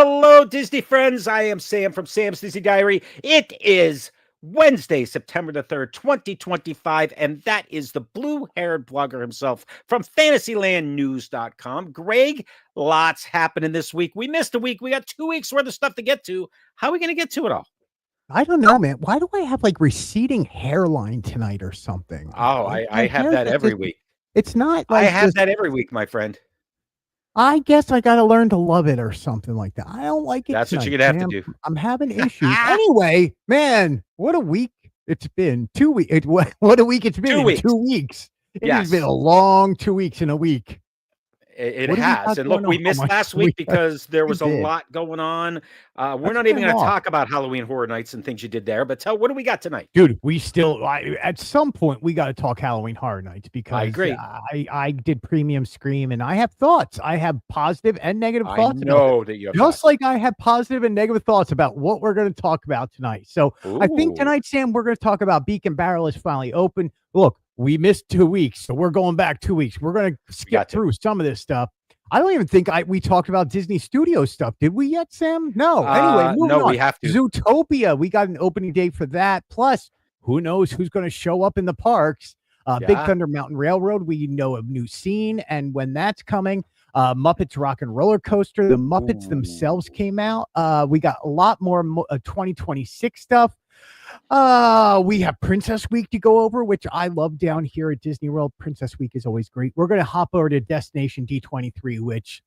Hello, Disney friends. I am Sam from Sam's Disney Diary. It is Wednesday, September the 3rd, 2025, and that is the blue-haired blogger himself from Fantasylandnews.com. Greg, lots happening this week. We missed a week. We got 2 weeks worth of stuff to get to. How are we going to get to it all? I don't know, man. Why do I have like receding hairline tonight or something? Oh, I have that every week. It's not like I have that every week, my friend. I guess I got to learn to love it or something like that. I don't like it. That's tonight, what you're going to have to do. I'm having issues. Anyway, man, what a week it's been. 2 weeks. What a week it's been. 2 weeks. 2 weeks. It has been a long 2 weeks in a week. It has. And look, we missed last week because there was a lot going on. We're not even going to talk about Halloween Horror Nights and things you did there, but what do we got tonight? Dude, at some point, we got to talk Halloween Horror Nights because I agree. I did Premium Scream and I have thoughts. I have positive and negative thoughts. I know that you have just like I have positive and negative thoughts about what we're going to talk about tonight. So I think tonight, Sam, we're going to talk about Beacon Barrel is finally open. Look, we missed 2 weeks, so we're going back 2 weeks. We're going to skip through some of this stuff. I don't even think we talked about Disney Studio stuff. Did we yet, Sam? No. Anyway, no, we have to. Zootopia. We got an opening date for that. Plus, who knows who's going to show up in the parks? Big Thunder Mountain Railroad. We know a new scene and when that's coming. Muppets Rock and Roller Coaster. The Muppets themselves came out. We got a lot more 2026 stuff. We have Princess Week to go over, which I love down here at Disney World. Princess Week is always great. We're going to hop over to Destination D23, which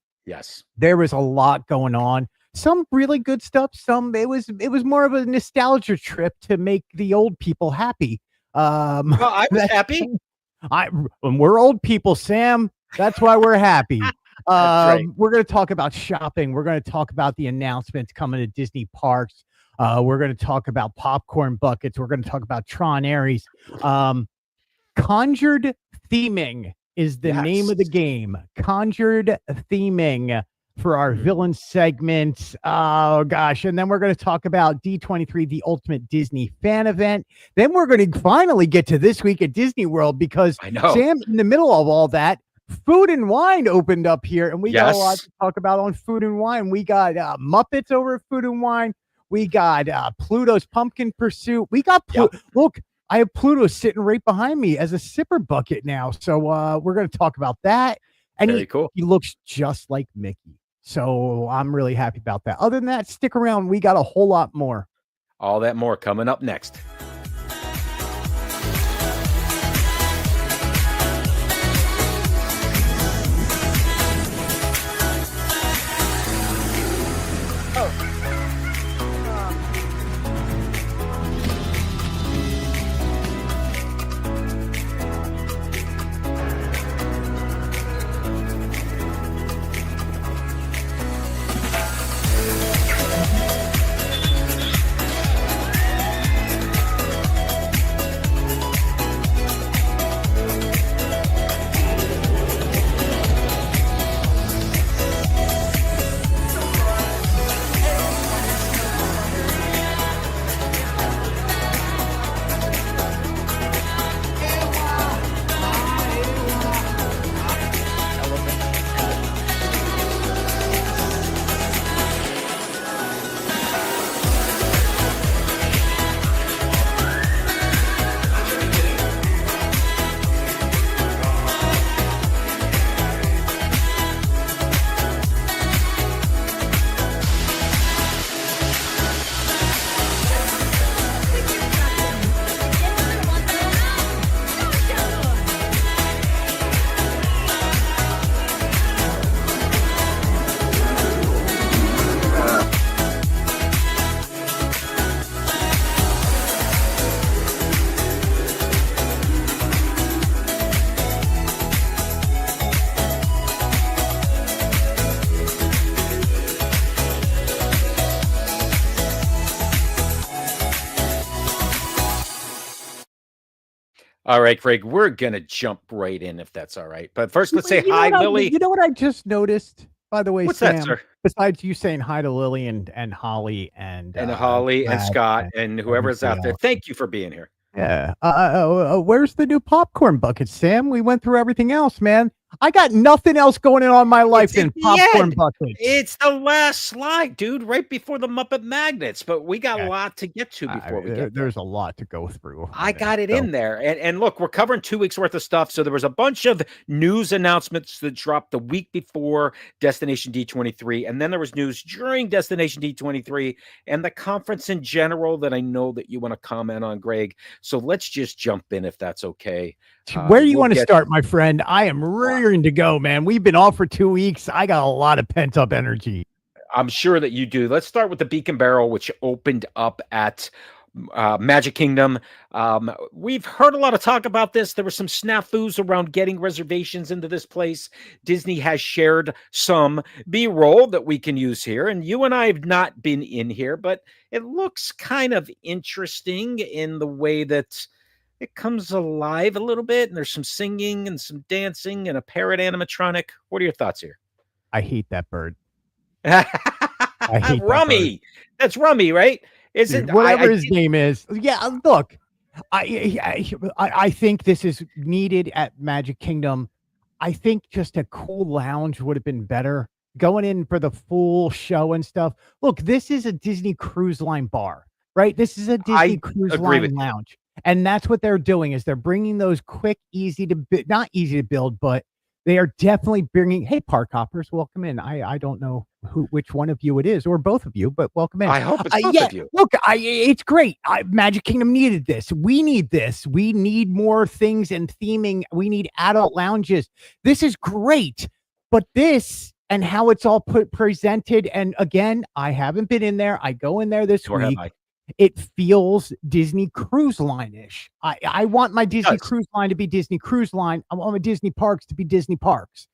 there was a lot going on. Some really good stuff. Some it was more of a nostalgia trip to make the old people happy. Well, I was happy. When we're old people, Sam, that's why we're happy. Right. We're going to talk about shopping. We're going to talk about the announcements coming to Disney parks. We're going to talk about popcorn buckets. We're going to talk about Tron Ares. Conjured theming is the name of the game. Conjured theming for our villain segment. Oh, gosh. And then we're going to talk about D23, the Ultimate Disney Fan Event. Then we're going to finally get to this week at Disney World because, Sam, in the middle of all that, Food and Wine opened up here, and we got a lot to talk about on Food and Wine. We got Muppets over at Food and Wine. We got Pluto's Pumpkin Pursuit. We got look, I have Pluto sitting right behind me as a sipper bucket now. So we're going to talk about that. And he looks just like Mickey. So I'm really happy about that. Other than that, stick around. We got a whole lot more. All that more coming up next. All right, Craig, we're going to jump right in if that's all right. But first, let's say hi, Lily. You know what I just noticed, by the way, What's Sam? that, sir? Besides you saying hi to Lily and Holly and Holly and Scott and whoever's out there, thank you for being here. Yeah. Where's the new popcorn bucket, Sam? We went through everything else, man. I got nothing else going on in my life than popcorn buckets. It's the last slide, dude, right before the Muppet Magnets, but we got a lot to get to before we get there. There's a lot to go through. I got it in there. And look, we're covering 2 weeks worth of stuff. So there was a bunch of news announcements that dropped the week before Destination D23. And then there was news during Destination D23 and the conference in general that I know that you want to comment on, Greg. So let's just jump in if that's okay. Where do you want to start, my friend? I am rearing to go, man. We've been off for 2 weeks. I got a lot of pent up energy. I'm sure that you do. Let's start with the Beacon Barrel, which opened up at Magic Kingdom. We've heard a lot of talk about this. There were some snafus around getting reservations into this place. Disney has shared some B-roll that we can use here. And you and I have not been in here, but it looks kind of interesting in the way that it comes alive a little bit, and there's some singing and some dancing and a parrot animatronic. What are your thoughts here? I hate that bird. I hate Rummy. That's Rummy, right? Is it whatever his name is? Yeah, look, I think this is needed at Magic Kingdom. I think just a cool lounge would have been better. Going in for the full show and stuff. Look, this is a Disney Cruise Line bar, right? This is a Disney Cruise Line lounge. And that's what they're doing is they're bringing those quick, not easy to build, but they are definitely bringing, hey, park hoppers, welcome in. I don't know which one of you it is or both of you, but welcome in. I hope it's both of you. Look, it's great. Magic Kingdom needed this. We need this. We need more things and theming. We need adult lounges. This is great. But this and how it's all presented, and again, I haven't been in there. I go in there this week. It feels Disney Cruise Line-ish. I want my Disney Cruise Line to be Disney Cruise Line. I want my Disney Parks to be Disney Parks.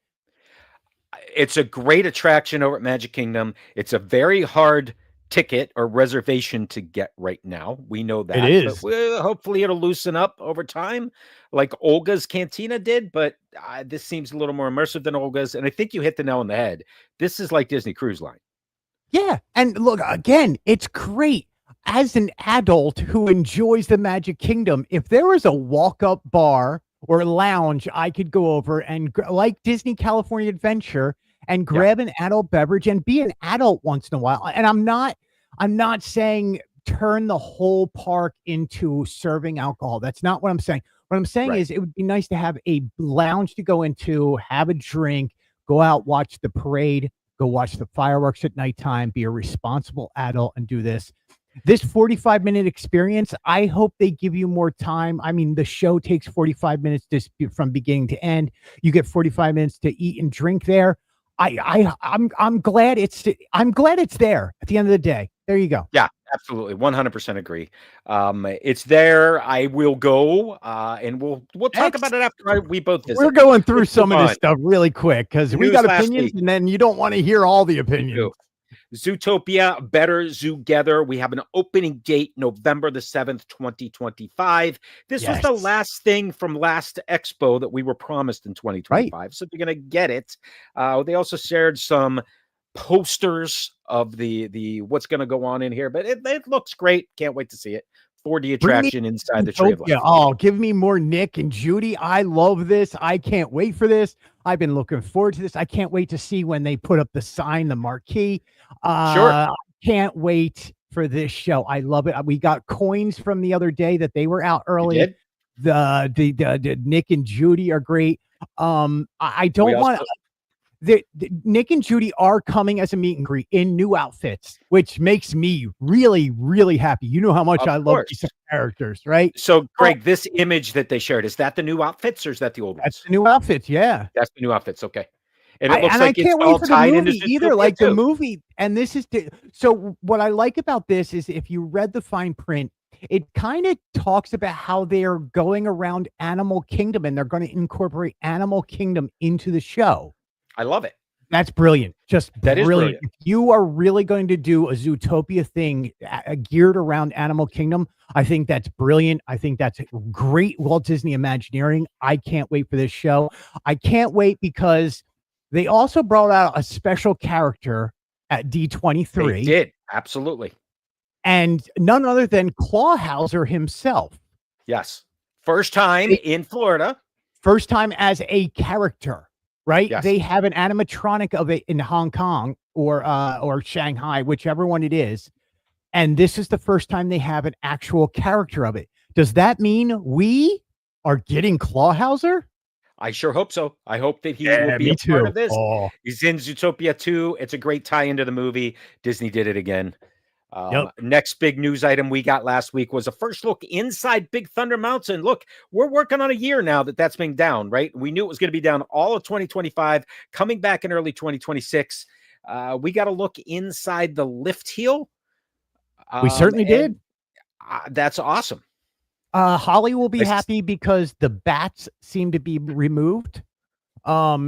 It's a great attraction over at Magic Kingdom. It's a very hard ticket or reservation to get right now. We know that. It is. But hopefully it'll loosen up over time like Olga's Cantina did, but this seems a little more immersive than Olga's, and I think you hit the nail on the head. This is like Disney Cruise Line. Yeah, and look, again, it's great. As an adult who enjoys the Magic Kingdom, if there was a walk-up bar or lounge, I could go over and like Disney California Adventure and grab an adult beverage and be an adult once in a while. And I'm not saying turn the whole park into serving alcohol. That's not what I'm saying. What I'm saying is it would be nice to have a lounge to go into, have a drink, go out, watch the parade, go watch the fireworks at nighttime, be a responsible adult and do this. This 45-minute experience, I hope they give you more time. I mean, the show takes 45 minutes from beginning to end. You get 45 minutes to eat and drink there. I'm glad it's there at the end of the day. There you go. Yeah, absolutely. 100% agree. It's there. I will go and we'll talk about it after we both visit. We're going through some of this stuff really quick because we got opinions and then you don't want to hear all the opinions. Zootopia, Better Zoogether. We have an opening date, November the 7th, 2025. This was the last thing from last expo that we were promised in 2025. So you're going to get it. They also shared some posters of the what's going to go on in here, but it looks great. Can't wait to see it. 4D attraction inside the Tree of Life. Oh, give me more Nick and Judy. I love this. I can't wait for this. I've been looking forward to this. I can't wait to see when they put up the sign, the marquee. I can't wait for this show. I love it. We got coins from the other day that they were out early. The Nick and Judy are great. I don't want to. Nick and Judy are coming as a meet and greet in new outfits, which makes me really, really happy. You know how much I love these characters, right? So, Greg, this image that they shared, is that the new outfits or is that the old ones? That's the new outfits, yeah. That's the new outfits, okay. And it looks like I can't wait for the movie either, like the movie. And this is so what I like about this is if you read the fine print, it kind of talks about how they are going around Animal Kingdom and they're going to incorporate Animal Kingdom into the show. I love it. That's brilliant. Just that is brilliant. If you are really going to do a Zootopia thing geared around Animal Kingdom, I think that's brilliant. I think that's great Walt Disney Imagineering. I can't wait for this show. I can't wait because they also brought out a special character at D23. They did. Absolutely. And none other than Clawhauser himself. Yes. First time in Florida. First time as a character. right? Yes. They have an animatronic of it in Hong Kong or Shanghai, whichever one it is. And this is the first time they have an actual character of it. Does that mean we are getting Clawhauser? I sure hope so. I hope that he will be me a part too. of this. Oh, He's in Zootopia 2. It's a great tie into the movie. Disney did it again. yep. Next big news item we got last week was a first look inside Big Thunder Mountain. Look, we're working on a year now that's been down, right? We knew it was going to be down all of 2025, coming back in early 2026. We got a look inside the lift hill. We certainly did. That's awesome. Holly will be happy because the bats seem to be removed.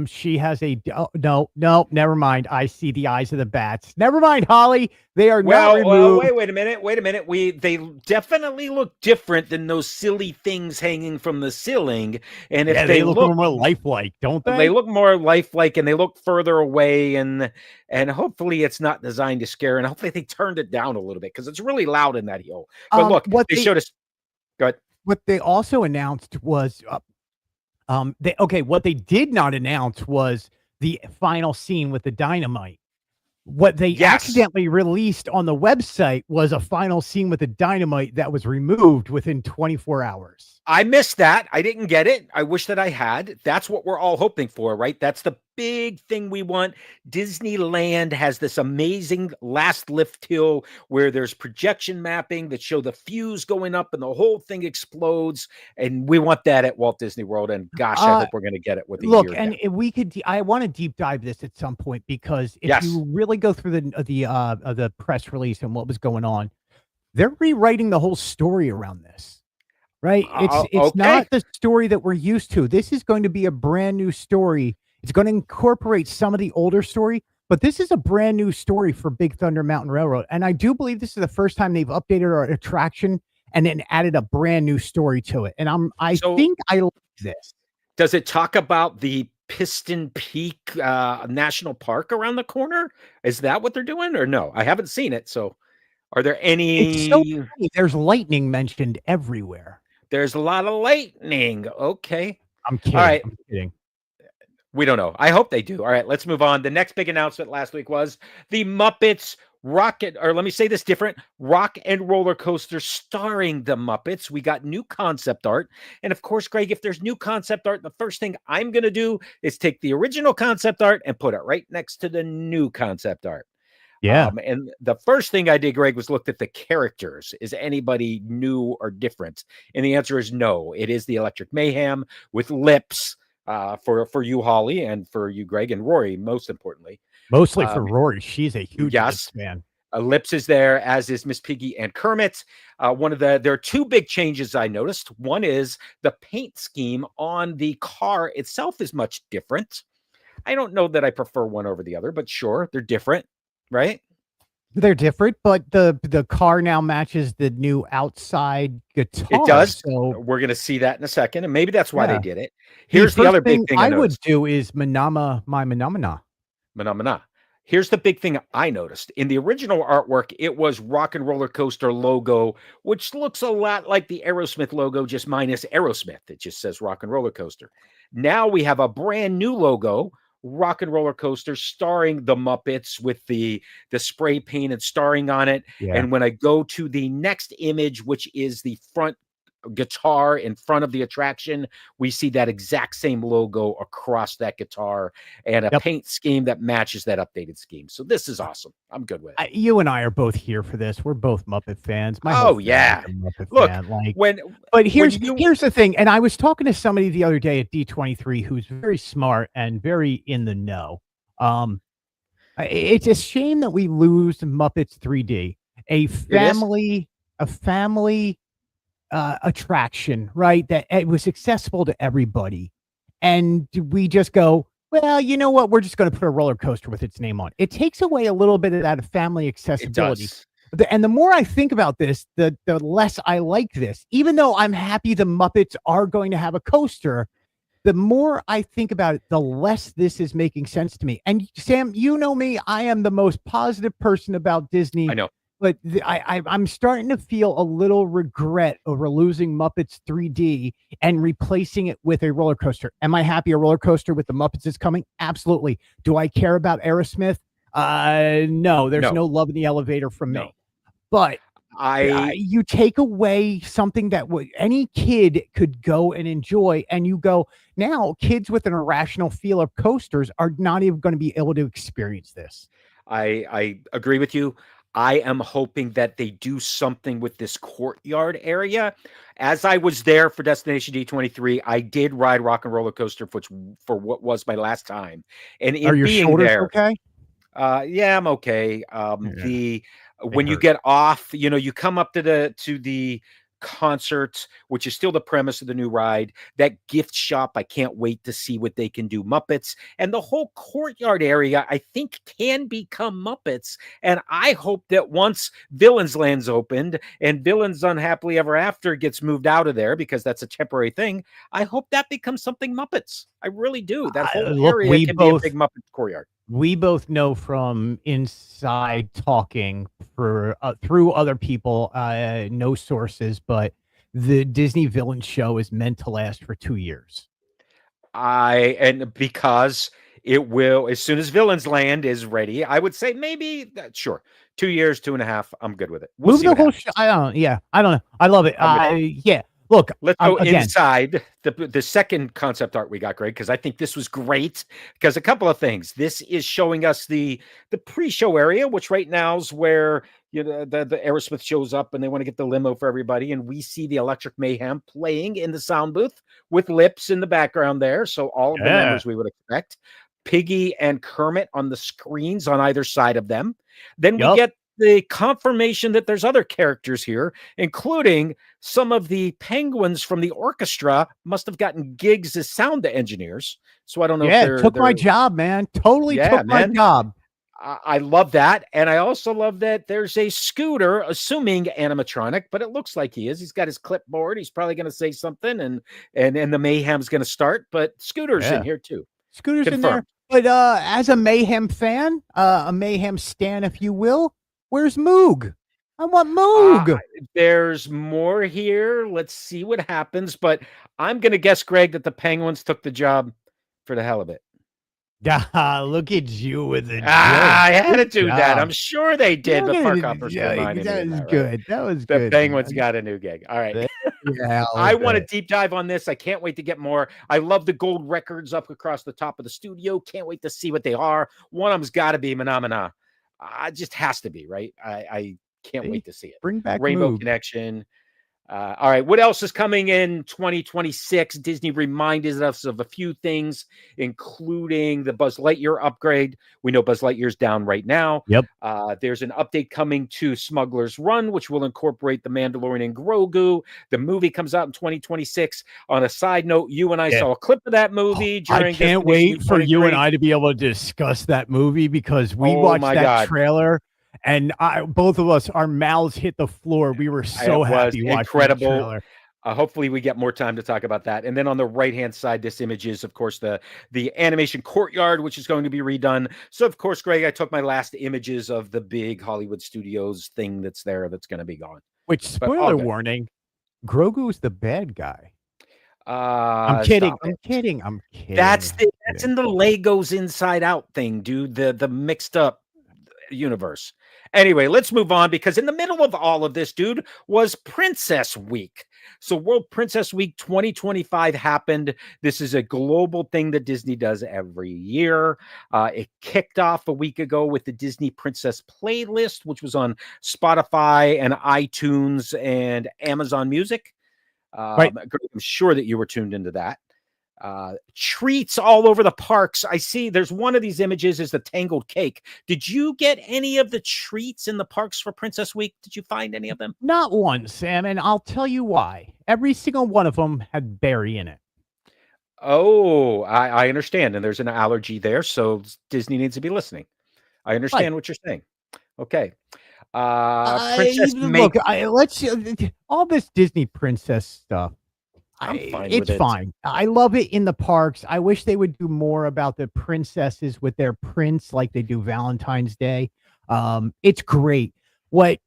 She has a no, never mind. I see the eyes of the bats. Never mind, Holly. They are not removed. Wait a minute. They definitely look different than those silly things hanging from the ceiling. And if they look more lifelike, don't they? They look more lifelike, and they look further away, and hopefully it's not designed to scare. And hopefully they turned it down a little bit because it's really loud in that hill. But look, they showed us. Go ahead. What they also announced was what they did not announce was the final scene with the dynamite. What they accidentally released on the website was a final scene with the dynamite that was removed within 24 hours. I missed that. I didn't get it. I wish that I had. That's what we're all hoping for, right? That's the big thing we want. Disneyland has this amazing last lift hill where there's projection mapping that show the fuse going up and the whole thing explodes. And we want that at Walt Disney World. And gosh, I hope we're going to get it with the look. year And if we could, I want to deep dive this at some point because if you really go through the press release and what was going on, they're rewriting the whole story around this. Right. It's not the story that we're used to. This is going to be a brand new story. It's going to incorporate some of the older story, but this is a brand new story for Big Thunder Mountain Railroad. And I do believe this is the first time they've updated our attraction and then added a brand new story to it. And I think I like this. Does it talk about the Piston Peak National Park around the corner? Is that what they're doing or no? I haven't seen it. So are there any? It's so funny. There's lightning mentioned everywhere. There's a lot of lightning. Okay. I'm kidding. All right. I'm kidding. We don't know. I hope they do. All right, let's move on. The next big announcement last week was the Muppets Rock and Roller Coaster starring the Muppets. We got new concept art. And of course, Greg, if there's new concept art, the first thing I'm going to do is take the original concept art and put it right next to the new concept art. Yeah. And the first thing I did, Greg, was looked at the characters. Is anybody new or different? And the answer is no. It is the Electric Mayhem with lips for you, Holly, and for you, Greg, and Rory, most importantly. Mostly for Rory. She's a huge fan. Lips is there, as is Miss Piggy and Kermit. There are two big changes I noticed. One is the paint scheme on the car itself is much different. I don't know that I prefer one over the other, but sure, they're different. Right? They're different, but the car now matches the new outside guitar. It does. So we're going to see that in a second, and maybe that's why they did it. Here's the other big thing I would do is Manama my Manamana. Manamana. Here's the big thing I noticed. In the original artwork, it was Rock and Roller Coaster logo, which looks a lot like the Aerosmith logo, just minus Aerosmith. It just says Rock and Roller Coaster. Now we have a brand new logo, Rock and Roller Coaster, starring the Muppets with the spray painted starring on it. Yeah. And when I go to the next image, which is the front guitar in front of the attraction, we see that exact same logo across that guitar and a paint scheme that matches that updated scheme. So this is awesome. I'm good with it. You and I are both here for this. We're both Muppet fans. Look, fan. But here's the thing. And I was talking to somebody the other day at D23 who's very smart and very in the know. It's a shame that we lose Muppets 3D, a family attraction, right? That it was accessible to everybody. And we just go, well, you know what? We're just going to put a roller coaster with its name on. It takes away a little bit of that family accessibility. And the more I think about this, the less I like this. Even though I'm happy the Muppets are going to have a coaster, the more I think about it, the less this is making sense to me. And Sam, you know me, I am the most positive person about Disney. I know. But I'm starting to feel a little regret over losing Muppets 3D and replacing it with a roller coaster. Am I happy a roller coaster with the Muppets is coming? Absolutely. Do I care about Aerosmith? No, there's no love in the elevator from me. But you take away something that any kid could go and enjoy, and you go, now kids with an irrational feel of coasters are not even going to be able to experience this. I agree with you. I am hoping that they do something with this courtyard area. As I was there for Destination D23, I did ride Rock and Roller Coaster for what was my last time. And are your shoulders okay? Yeah, I'm okay. When you get off, you come up to the concert, which is still the premise of the new ride, that gift shop. I can't wait to see what they can do. Muppets and the whole courtyard area, I think, can become Muppets. And I hope that once Villains Land's opened and Villains Unhappily Ever After gets moved out of there, because that's a temporary thing, I hope that becomes something Muppets. I really do. That whole area can be a big Muppet courtyard. We both know from inside talking through other people, no sources, but the Disney Villain show is meant to last for 2 years. Because it will, as soon as Villains Land is ready, I would say maybe, sure, 2 years, 2.5. I'm good with it. We'll move the whole show. I don't know. I love it. Yeah. Look, let's go inside the second concept art we got, Greg, because I think this was great. Because a couple of things. This is showing us the pre-show area, which right now is where the Aerosmith shows up and they want to get the limo for everybody, and we see the Electric Mayhem playing in the sound booth with Lips in the background there. So all of the members we would expect. Piggy and Kermit on the screens on either side of them. Then we get the confirmation that there's other characters here, including some of the penguins from the orchestra must have gotten gigs as sound engineers. So I don't know. Yeah, took my job, man. Totally took my job. I love that. And I also love that there's a Scooter, assuming animatronic, but it looks like he is. He's got his clipboard. He's probably going to say something, and the mayhem's going to start. But Scooter's in here too. Scooter's in there. But as a Mayhem fan, a Mayhem stan, if you will, where's Moog? I want Moog. There's more here. Let's see what happens. But I'm going to guess, Greg, that the Penguins took the job for the hell of it. Look at you with the I had to do that. I'm sure they did, but Park Hoppers reminded me. That was good. That was the good. The Penguins got a new gig. All right. I want to deep dive on this. I can't wait to get more. I love the gold records up across the top of the studio. Can't wait to see what they are. One of them's got to be Phenomena. It just has to be, right? I can't wait to see it. Bring back Rainbow Moog. Connection. All right, what else is coming in 2026? Disney reminded us of a few things, including the Buzz Lightyear upgrade. We know Buzz Lightyear's down right now. Yep. There's an update coming to Smuggler's Run, which will incorporate the Mandalorian and Grogu. The movie comes out in 2026. On a side note, you and I saw a clip of that movie. I can't wait for you and I to be able to discuss that movie, because we watched that trailer. And both of us, our mouths hit the floor. We were so happy watching incredible. The trailer. Hopefully we get more time to talk about that. And then on the right-hand side, this image is, of course, the animation courtyard, which is going to be redone. So, of course, Greg, I took my last images of the big Hollywood Studios thing that's there that's going to be gone. Which, spoiler warning, Grogu's the bad guy. I'm kidding. That's in the Legos Inside Out thing, dude. The mixed up universe. Anyway, let's move on, because in the middle of all of this, dude, was Princess Week. So World Princess Week 2025 happened. This is a global thing that Disney does every year. It kicked off a week ago with the Disney Princess playlist, which was on Spotify and iTunes and Amazon Music. Right. I'm sure that you were tuned into that. Treats all over the parks. I see there's one of these images is the tangled cake. Did you get any of the treats in the parks for Princess Week? Did you find any of them? Not one, Sam, and I'll tell you why. Every single one of them had berry in it. Oh, I understand. And there's an allergy there, so Disney needs to be listening. I understand what you're saying. Okay. Look, let's all this Disney princess stuff. It's fine. I love it in the parks. I wish they would do more about the princesses with their prince, like they do Valentine's Day. It's great. What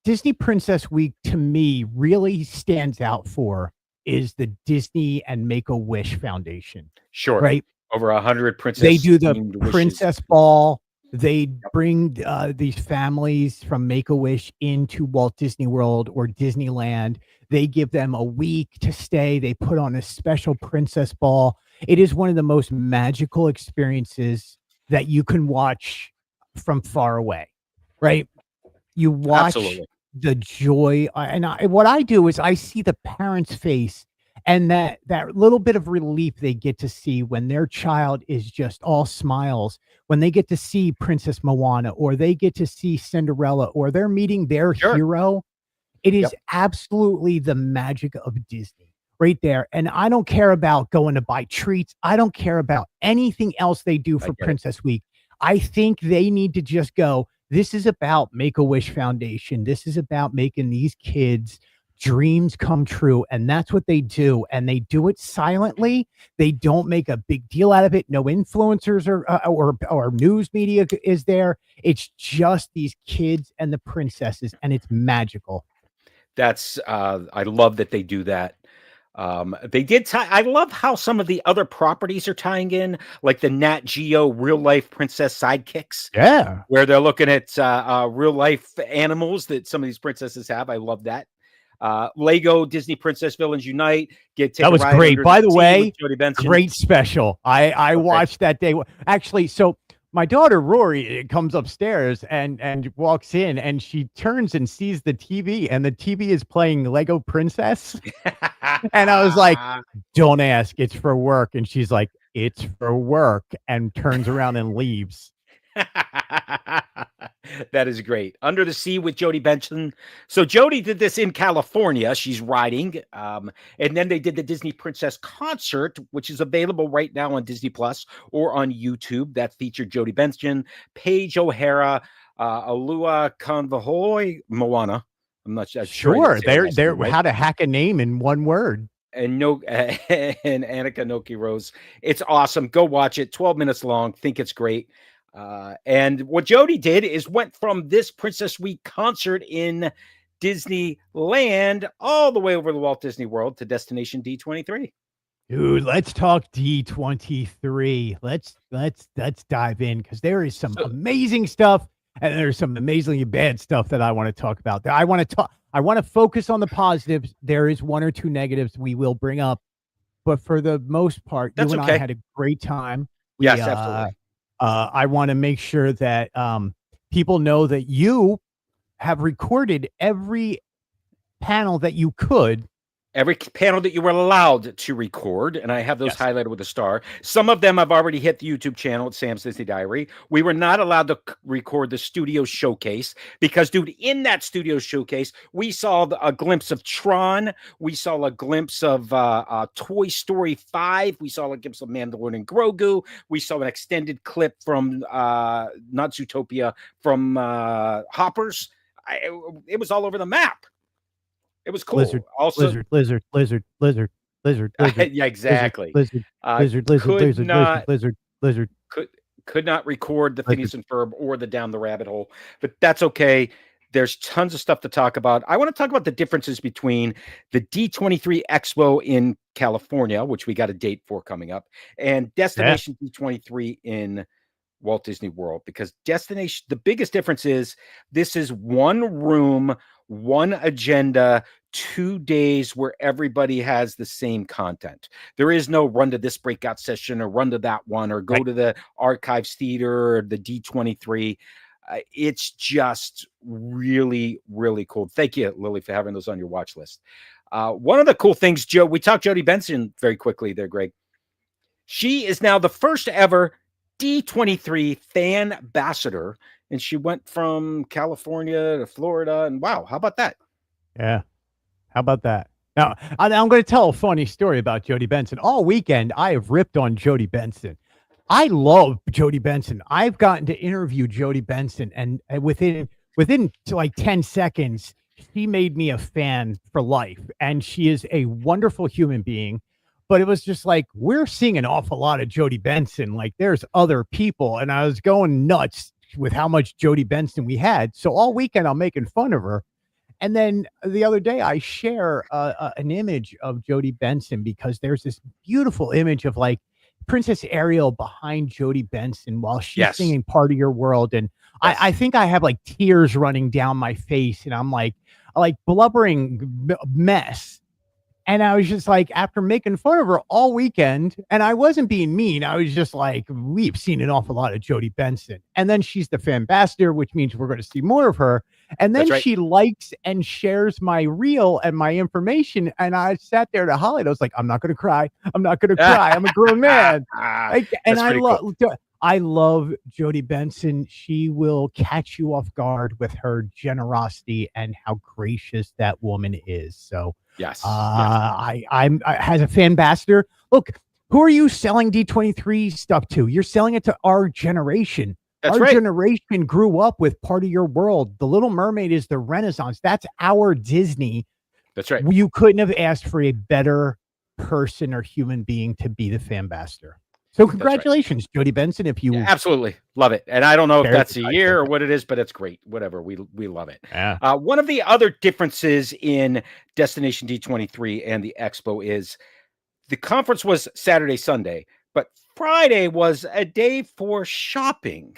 Disney Princess Week to me really stands out for is the Disney and Make-A-Wish Foundation. Sure. Right? Over 100 princess. They do the princess ball. They bring these families from Make-A-Wish into Walt Disney World or Disneyland. They give them a week to stay. They put on a special princess ball. It is one of the most magical experiences that you can watch from far away, right? You watch the joy. What I do is I see the parents' face and that little bit of relief they get to see when their child is just all smiles, when they get to see Princess Moana, or they get to see Cinderella, or they're meeting their hero. It is absolutely the magic of Disney right there. And I don't care about going to buy treats. I don't care about anything else they do for Princess Week. I think they need to just go, this is about Make-A-Wish Foundation. This is about making these kids' dreams come true. And that's what they do. And they do it silently. They don't make a big deal out of it. No influencers or news media is there. It's just these kids and the princesses, and it's magical. That's I love that they do that. They did I love how some of the other properties are tying in, like the Nat Geo real life princess sidekicks. Yeah. Where they're looking at real life animals that some of these princesses have. I love that. Lego Disney Princess Villains Unite. That was great. By the way, great special. I watched that day. Actually, so my daughter Rory comes upstairs and walks in, and she turns and sees the TV, and the TV is playing Lego Princess. And I was like, don't ask, it's for work. And she's like, it's for work, and turns around and leaves. That is great. Under the Sea with Jody Benson. So Jody did this in California. She's riding. And then they did the Disney Princess concert, which is available right now on Disney Plus or on YouTube. That featured Jody Benson, Paige O'Hara, Alua Convahoy, Moana. I'm not sure. They're right? How to hack a name in one word. And and Annika Noki Rose. It's awesome. Go watch it. 12 minutes long. Think it's great. And what Jody did is went from this Princess Week concert in Disneyland all the way over to Walt Disney World to Destination D23. Dude, let's talk D23. Let's dive in, because there is some amazing stuff and there's some amazingly bad stuff that I want to talk about. I want to focus on the positives. There is one or two negatives we will bring up, but for the most part, you and I had a great time. Yes, absolutely. I want to make sure that people know that you have recorded every panel that you could. Every panel that you were allowed to record, and I have those highlighted with a star. Some of them I've already hit the YouTube channel at Sam's Disney Diary. We were not allowed to record the studio showcase because, dude, in that studio showcase, we saw a glimpse of Tron. We saw a glimpse of Toy Story 5. We saw a glimpse of Mandalorian and Grogu. We saw an extended clip from, not Zootopia, from Hoppers. It was all over the map. It was cool. Lizard, also, lizard. Yeah, exactly. Lizard. Could not record the Phineas and Ferb or the Down the Rabbit Hole, but that's okay. There's tons of stuff to talk about. I want to talk about the differences between the D23 Expo in California, which we got a date for coming up, and Destination D23 in Walt Disney World, because the biggest difference is this is one room, one agenda, 2 days where everybody has the same content. There is no run to this breakout session or run to that one or go to the Archives Theater or the D23. It's just really, really cool. Thank you, Lily, for having those on your watch list. One of the cool things, Joe, we talked Jody Benson very quickly there, Greg. She is now the first ever D23 fan ambassador, and she went from California to Florida, and wow, how about that? Yeah, how about that? Now, I'm going to tell a funny story about Jody Benson. All weekend, I have ripped on Jody Benson. I love Jody Benson. I've gotten to interview Jody Benson, and within like 10 seconds, she made me a fan for life, and she is a wonderful human being. But it was just like, we're seeing an awful lot of Jody Benson. Like, there's other people. And I was going nuts with how much Jody Benson we had. So all weekend, I'm making fun of her. And then the other day, I share an image of Jodie Benson because there's this beautiful image of like Princess Ariel behind Jodie Benson while she's singing Part of Your World. And I think I have like tears running down my face, and I'm like blubbering mess. And I was just like, after making fun of her all weekend, and I wasn't being mean, I was just like, we've seen an awful lot of Jodie Benson. And then she's the fan ambassador, which means we're going to see more of her. And then she likes and shares my reel and my information. And I sat there to highlight. I was like, I'm not going to cry. I'm not going to cry. I'm a grown man. And I love Jodie Benson. She will catch you off guard with her generosity and how gracious that woman is. So I'm as a fan ambassador. Look, who are you selling D23 stuff to? You're selling it to our generation. Our generation grew up with Part of Your World. The Little Mermaid is the Renaissance. That's our Disney. That's right. You couldn't have asked for a better person or human being to be the fan ambassador. So congratulations, Jodie Benson. If you absolutely love it. And I don't know if that's a year or what it is, but it's great. Whatever. We love it. Yeah. One of the other differences in Destination D23 and the expo is the conference was Saturday, Sunday, but Friday was a day for shopping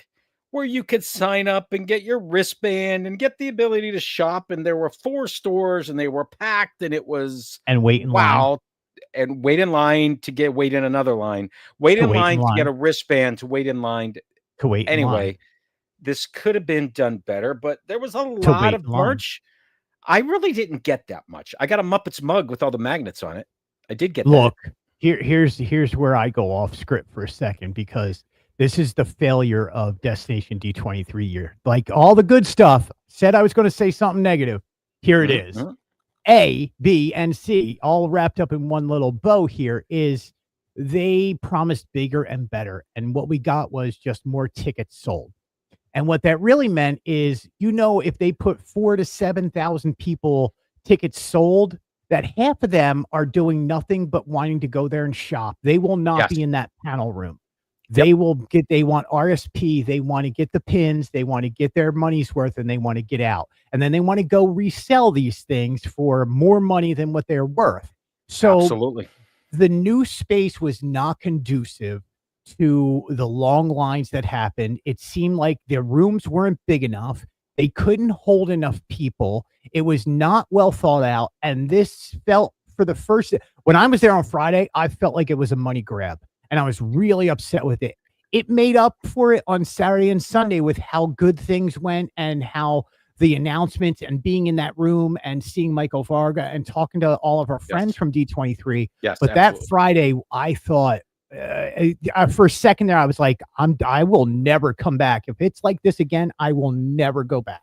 where you could sign up and get your wristband and get the ability to shop. And there were 4 stores and they were packed, and it was wait in line. And wait in line to wait in another line, wait in line to get a wristband, to wait in line to wait. Anyway, this could have been done better, but there was a lot of merch. I really didn't get that much. I got a Muppets mug with all the magnets on it. I did get that. Look, here's where I go off script for a second, because this is the failure of Destination D23 year. Like all the good stuff, said I was going to say something negative. Here it is. A, B, and C, all wrapped up in one little bow here, is they promised bigger and better. And what we got was just more tickets sold. And what that really meant is, if they put 4,000 to 7,000 people tickets sold, that half of them are doing nothing but wanting to go there and shop. They will not be in that panel room. They want RSP. They want to get the pins. They want to get their money's worth, and they want to get out. And then they want to go resell these things for more money than what they're worth. So absolutely, the new space was not conducive to the long lines that happened. It seemed like the rooms weren't big enough. They couldn't hold enough people. It was not well thought out. And this felt, when I was there on Friday, I felt like it was a money grab. And I was really upset with it. It made up for it on Saturday and Sunday with how good things went and how the announcements and being in that room and seeing Michael Varga and talking to all of our friends from D23. Yes, but that Friday, I thought for a second there, I was like, I will never come back. If it's like this again, I will never go back.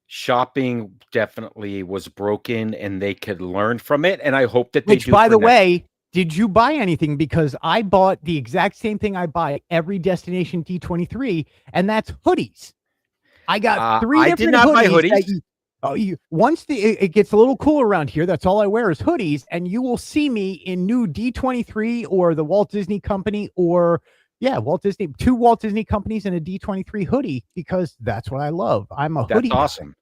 Shopping definitely was broken, and they could learn from it. And I hope that they do. By the way, did you buy anything? Because I bought the exact same thing I buy every Destination D23, and that's hoodies. I got 3 different hoodies. I did not buy hoodies. Once it gets a little cooler around here, that's all I wear is hoodies, and you will see me in new D23 or the Walt Disney Company or Walt Disney, 2 Walt Disney companies and a D23 hoodie, because that's what I love. I'm a hoodie. That's awesome.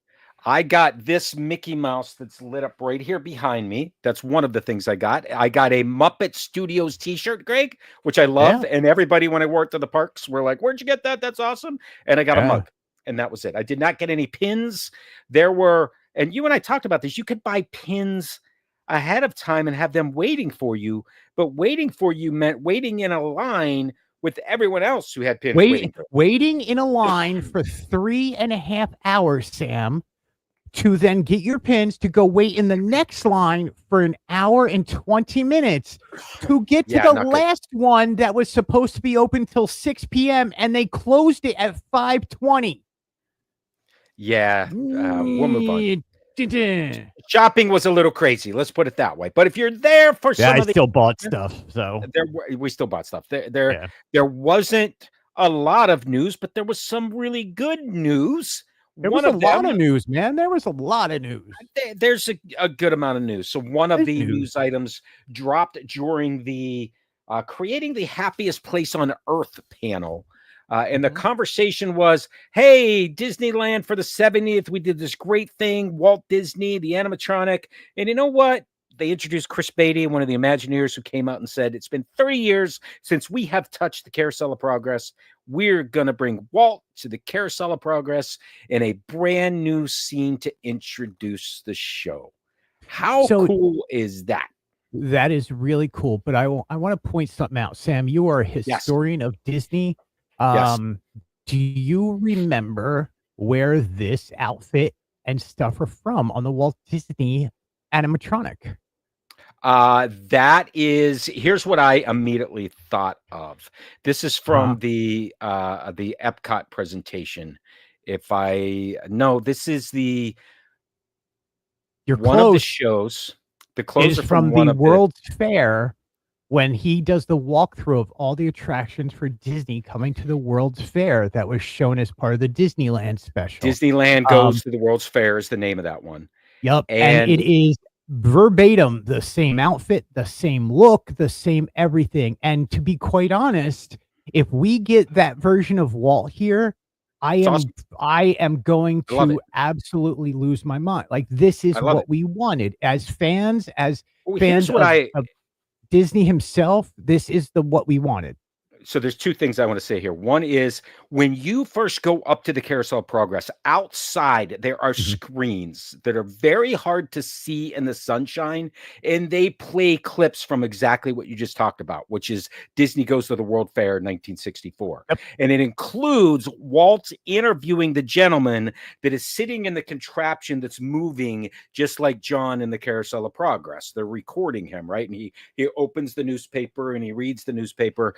I got this Mickey Mouse that's lit up right here behind me. That's one of the things I got. I got a Muppet Studios t-shirt, Greg, which I love. Yeah. And everybody, when I wore it to the parks, were like, where'd you get that? That's awesome. And I got a mug, and that was it. I did not get any pins. And you and I talked about this. You could buy pins ahead of time and have them waiting for you. But waiting for you meant waiting in a line with everyone else who had pins. Waiting in a line for 3.5 hours, Sam, to then get your pins, to go wait in the next line for 1 hour and 20 minutes to get to the last one that was supposed to be open till 6 p.m. and they closed it at 5:20. Yeah, we'll move on. Shopping was a little crazy. Let's put it that way. But if you're there for some of the, still bought stuff. So we still bought stuff. There wasn't a lot of news, but there was some really good news. There was a lot of news, man. There was a lot of news. There's a good amount of news. So one of the news items dropped during the Creating the Happiest Place on Earth panel. And the conversation was, hey, Disneyland for the 70th. We did this great thing, Walt Disney, the animatronic. And you know what? They introduced Chris Beatty, one of the Imagineers, who came out and said, it's been 30 years since we have touched the Carousel of Progress. We're going to bring Walt to the Carousel of Progress in a brand new scene to introduce the show. How cool is that? That is really cool. But I want to point something out. Sam, you are a historian of Disney. Do you remember where this outfit and stuff are from on the Walt Disney animatronic? Here's what I immediately thought of. This is from the Epcot presentation. This is one of the shows. The clothes are from the World's Fair, when he does the walkthrough of all the attractions for Disney coming to the World's Fair that was shown as part of the Disneyland special. Disneyland Goes to the World's Fair is the name of that one. Yep. And it is verbatim the same outfit, the same look, the same everything. And to be quite honest, if we get that version of Walt here, I am going to absolutely lose my mind. Like, this is what we wanted as fans, fans of Disney himself. This is what we wanted. So there's two things I want to say here. One is, when you first go up to the Carousel of Progress, outside there are screens that are very hard to see in the sunshine, and they play clips from exactly what you just talked about, which is Disney Goes to the World Fair in 1964. Yep. And it includes Walt interviewing the gentleman that is sitting in the contraption that's moving, just like John in the Carousel of Progress. They're recording him, right? And he opens the newspaper and he reads the newspaper.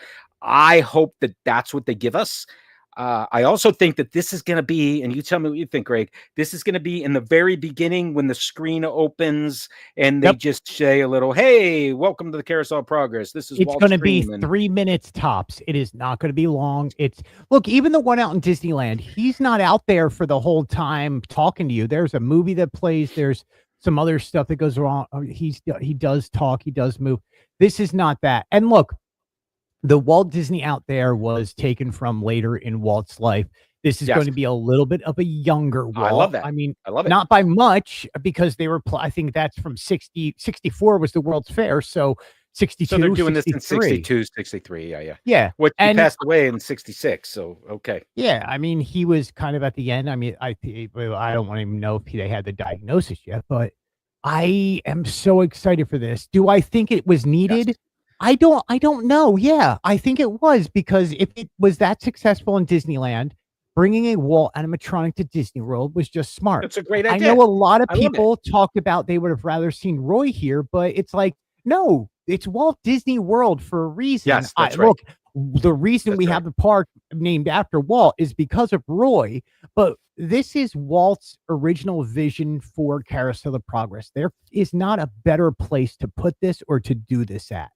I hope that that's what they give us. I also think that this is going to be, and you tell me what you think, Greg, this is going to be in the very beginning when the screen opens and they just say a little, hey, welcome to the Carousel of Progress. It's going to be 3 minutes tops. It is not going to be long. Look, even the one out in Disneyland, he's not out there for the whole time talking to you. There's a movie that plays. There's some other stuff that goes wrong. He does talk. He does move. This is not that. And look, the Walt Disney out there was taken from later in Walt's life. This is going to be a little bit of a younger Walt. I love that. I mean, I love it. Not by much, because they were, I think that's from 64 was the World's Fair. So 62, so they're doing 63. This in 62, 63. Yeah. Yeah. He passed away in 66. So, okay. Yeah. I mean, he was kind of at the end. I mean, I don't want to even know if they had the diagnosis yet, but I am so excited for this. Do I think it was needed? Yes. I don't know. Yeah, I think it was, because if it was that successful in Disneyland, bringing a Walt animatronic to Disney World was just smart. It's a great idea. I know a lot of people talked about they would have rather seen Roy here, but it's like, no, it's Walt Disney World for a reason. Yes, that's right. Look, the reason we have the park named after Walt is because of Roy, but this is Walt's original vision for Carousel of Progress. There is not a better place to put this or to do this at.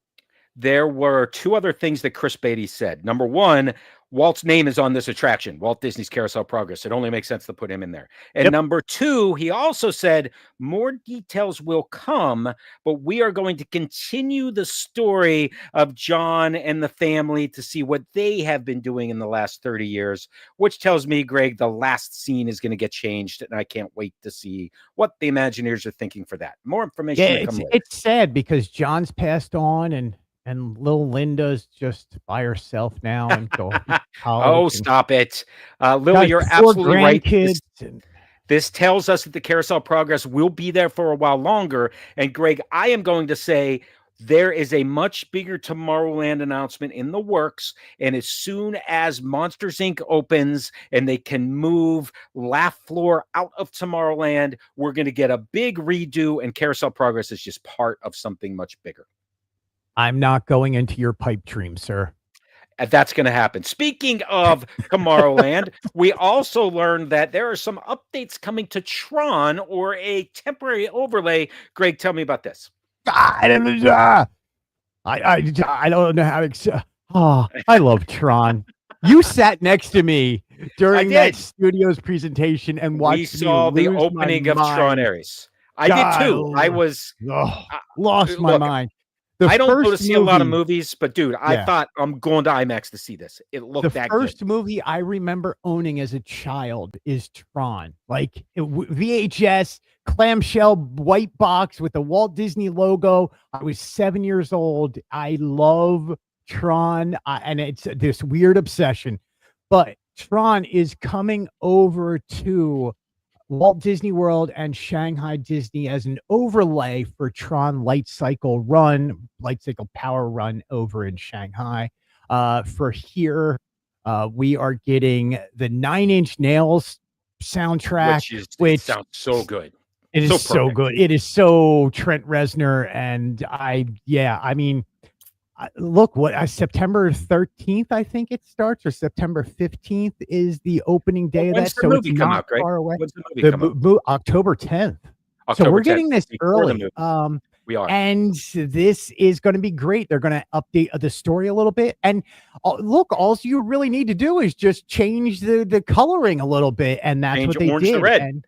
There were two other things that Chris Beatty said. Number one, Walt's name is on this attraction, Walt Disney's Carousel of Progress. It only makes sense to put him in there. And number two, he also said more details will come, but we are going to continue the story of John and the family to see what they have been doing in the last 30 years, which tells me, Greg, the last scene is going to get changed, and I can't wait to see what the Imagineers are thinking for that. More information to come later. It's sad because John's passed on, and little Linda's just by herself now and go to college. Stop it. Lily, you're absolutely right. This tells us that the Carousel of Progress will be there for a while longer. And Greg, I am going to say there is a much bigger Tomorrowland announcement in the works. And as soon as Monsters, Inc. opens and they can move Laugh Floor out of Tomorrowland, we're going to get a big redo, and Carousel of Progress is just part of something much bigger. I'm not going into your pipe dream, sir. That's going to happen. Speaking of Tomorrowland, we also learned that there are some updates coming to Tron, or a temporary overlay. Greg, tell me about this. I don't know how to. I love Tron. You sat next to me during that studio's presentation and watched. We saw the opening of Tron Ares. I did too. I was lost my mind. I don't go to see a lot of movies, but dude, I thought I'm going to IMAX to see this. It looked that good. The first movie I remember owning as a child is Tron. Like VHS, clamshell, white box with the Walt Disney logo. I was 7 years old. I love Tron, and it's this weird obsession. But Tron is coming over to Walt Disney World and Shanghai Disney as an overlay for Tron Light Cycle Power Run over in Shanghai. For here, we are getting the 9 Inch Nails soundtrack, which sounds so good. It is so good. It is so Trent Reznor, and look, September 13th, I think it starts, or September 15th is the opening day of that. So it's not far away. When's the movie come out? October 10th. So we're getting this early. We are. And this is going to be great. They're going to update the story a little bit. And look, all you really need to do is just change the coloring a little bit. And that's what they did. To red. And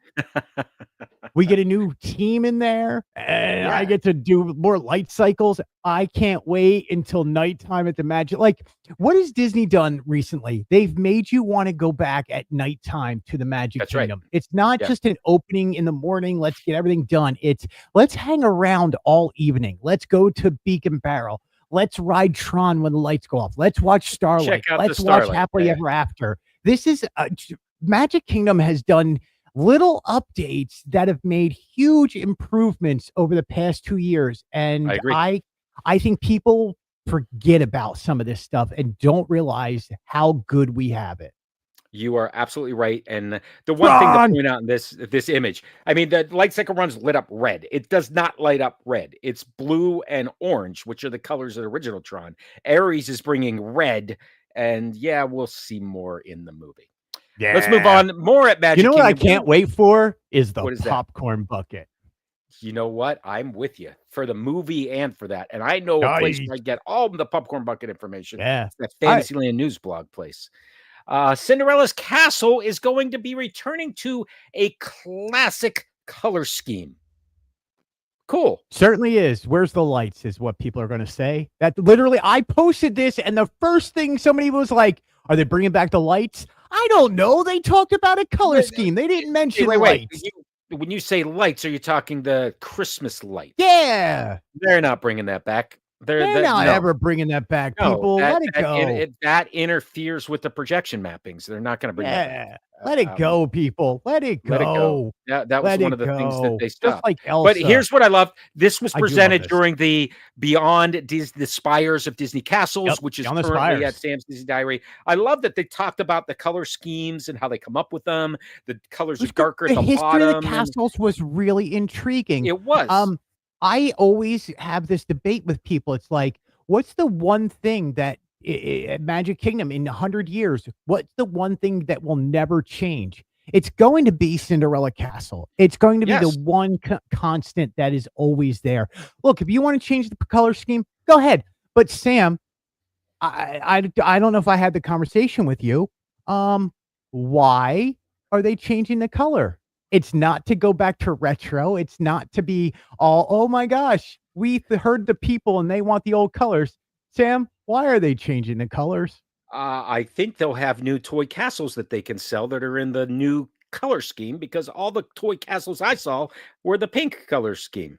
we get a new team in there, and I get to do more light cycles. I can't wait until nighttime at the Magic. Like, what has Disney done recently? They've made you want to go back at nighttime to the Magic Kingdom. Right. It's not just an opening in the morning. Let's get everything done. It's let's hang around all evening. Let's go to Beacon Barrel. Let's ride Tron when the lights go off. Let's watch Starlight. Let's watch Happily Ever After. This is Magic Kingdom has done little updates that have made huge improvements over the past 2 years. And I think people forget about some of this stuff and don't realize how good we have it. You are absolutely right. And the one thing to point out in this image, I mean, the light cycle run's lit up red. It does not light up red. It's blue and orange, which are the colors of the original Tron. Ares is bringing red, and we'll see more in the movie. Yeah. Let's move on. More at Magic Kingdom. What I can't wait for is the popcorn bucket. You know what? I'm with you for the movie and for that. And I know a place where I get all the popcorn bucket information. Yeah. It's that Fantasyland News blog place. Cinderella's Castle is going to be returning to a classic color scheme. Cool. Certainly is. Where's the lights is what people are going to say. That literally, I posted this, and the first thing somebody was like, are they bringing back the lights? I don't know. They talked about a color scheme. They didn't mention lights. When you say lights, are you talking the Christmas light? Yeah. They're not bringing that back. They're not ever bringing that back, people. Let it go. That interferes with the projection mappings. They're not going to bring that back. Let it go, people. Let it go. That was one of the things that they stopped. Just like Elsa. But here's what I love. This was presented during the Beyond the Spires of Disney Castles, which is currently at Sam's Disney Diary. I love that they talked about the color schemes and how they come up with them. The colors are darker at the bottom. The history of the castles was really intriguing. It was. I always have this debate with people. It's like, what's the one thing that Magic Kingdom in 100 years, what's the one thing that will never change? It's going to be Cinderella Castle. It's going to be the one constant that is always there. Look, if you want to change the color scheme, go ahead. But Sam, I don't know if I had the conversation with you. Why are they changing the color? It's not to go back to retro. It's not to be all, oh my gosh, we heard the people and they want the old colors. Sam, why are they changing the colors? I think they'll have new toy castles that they can sell that are in the new color scheme, because all the toy castles I saw were the pink color scheme.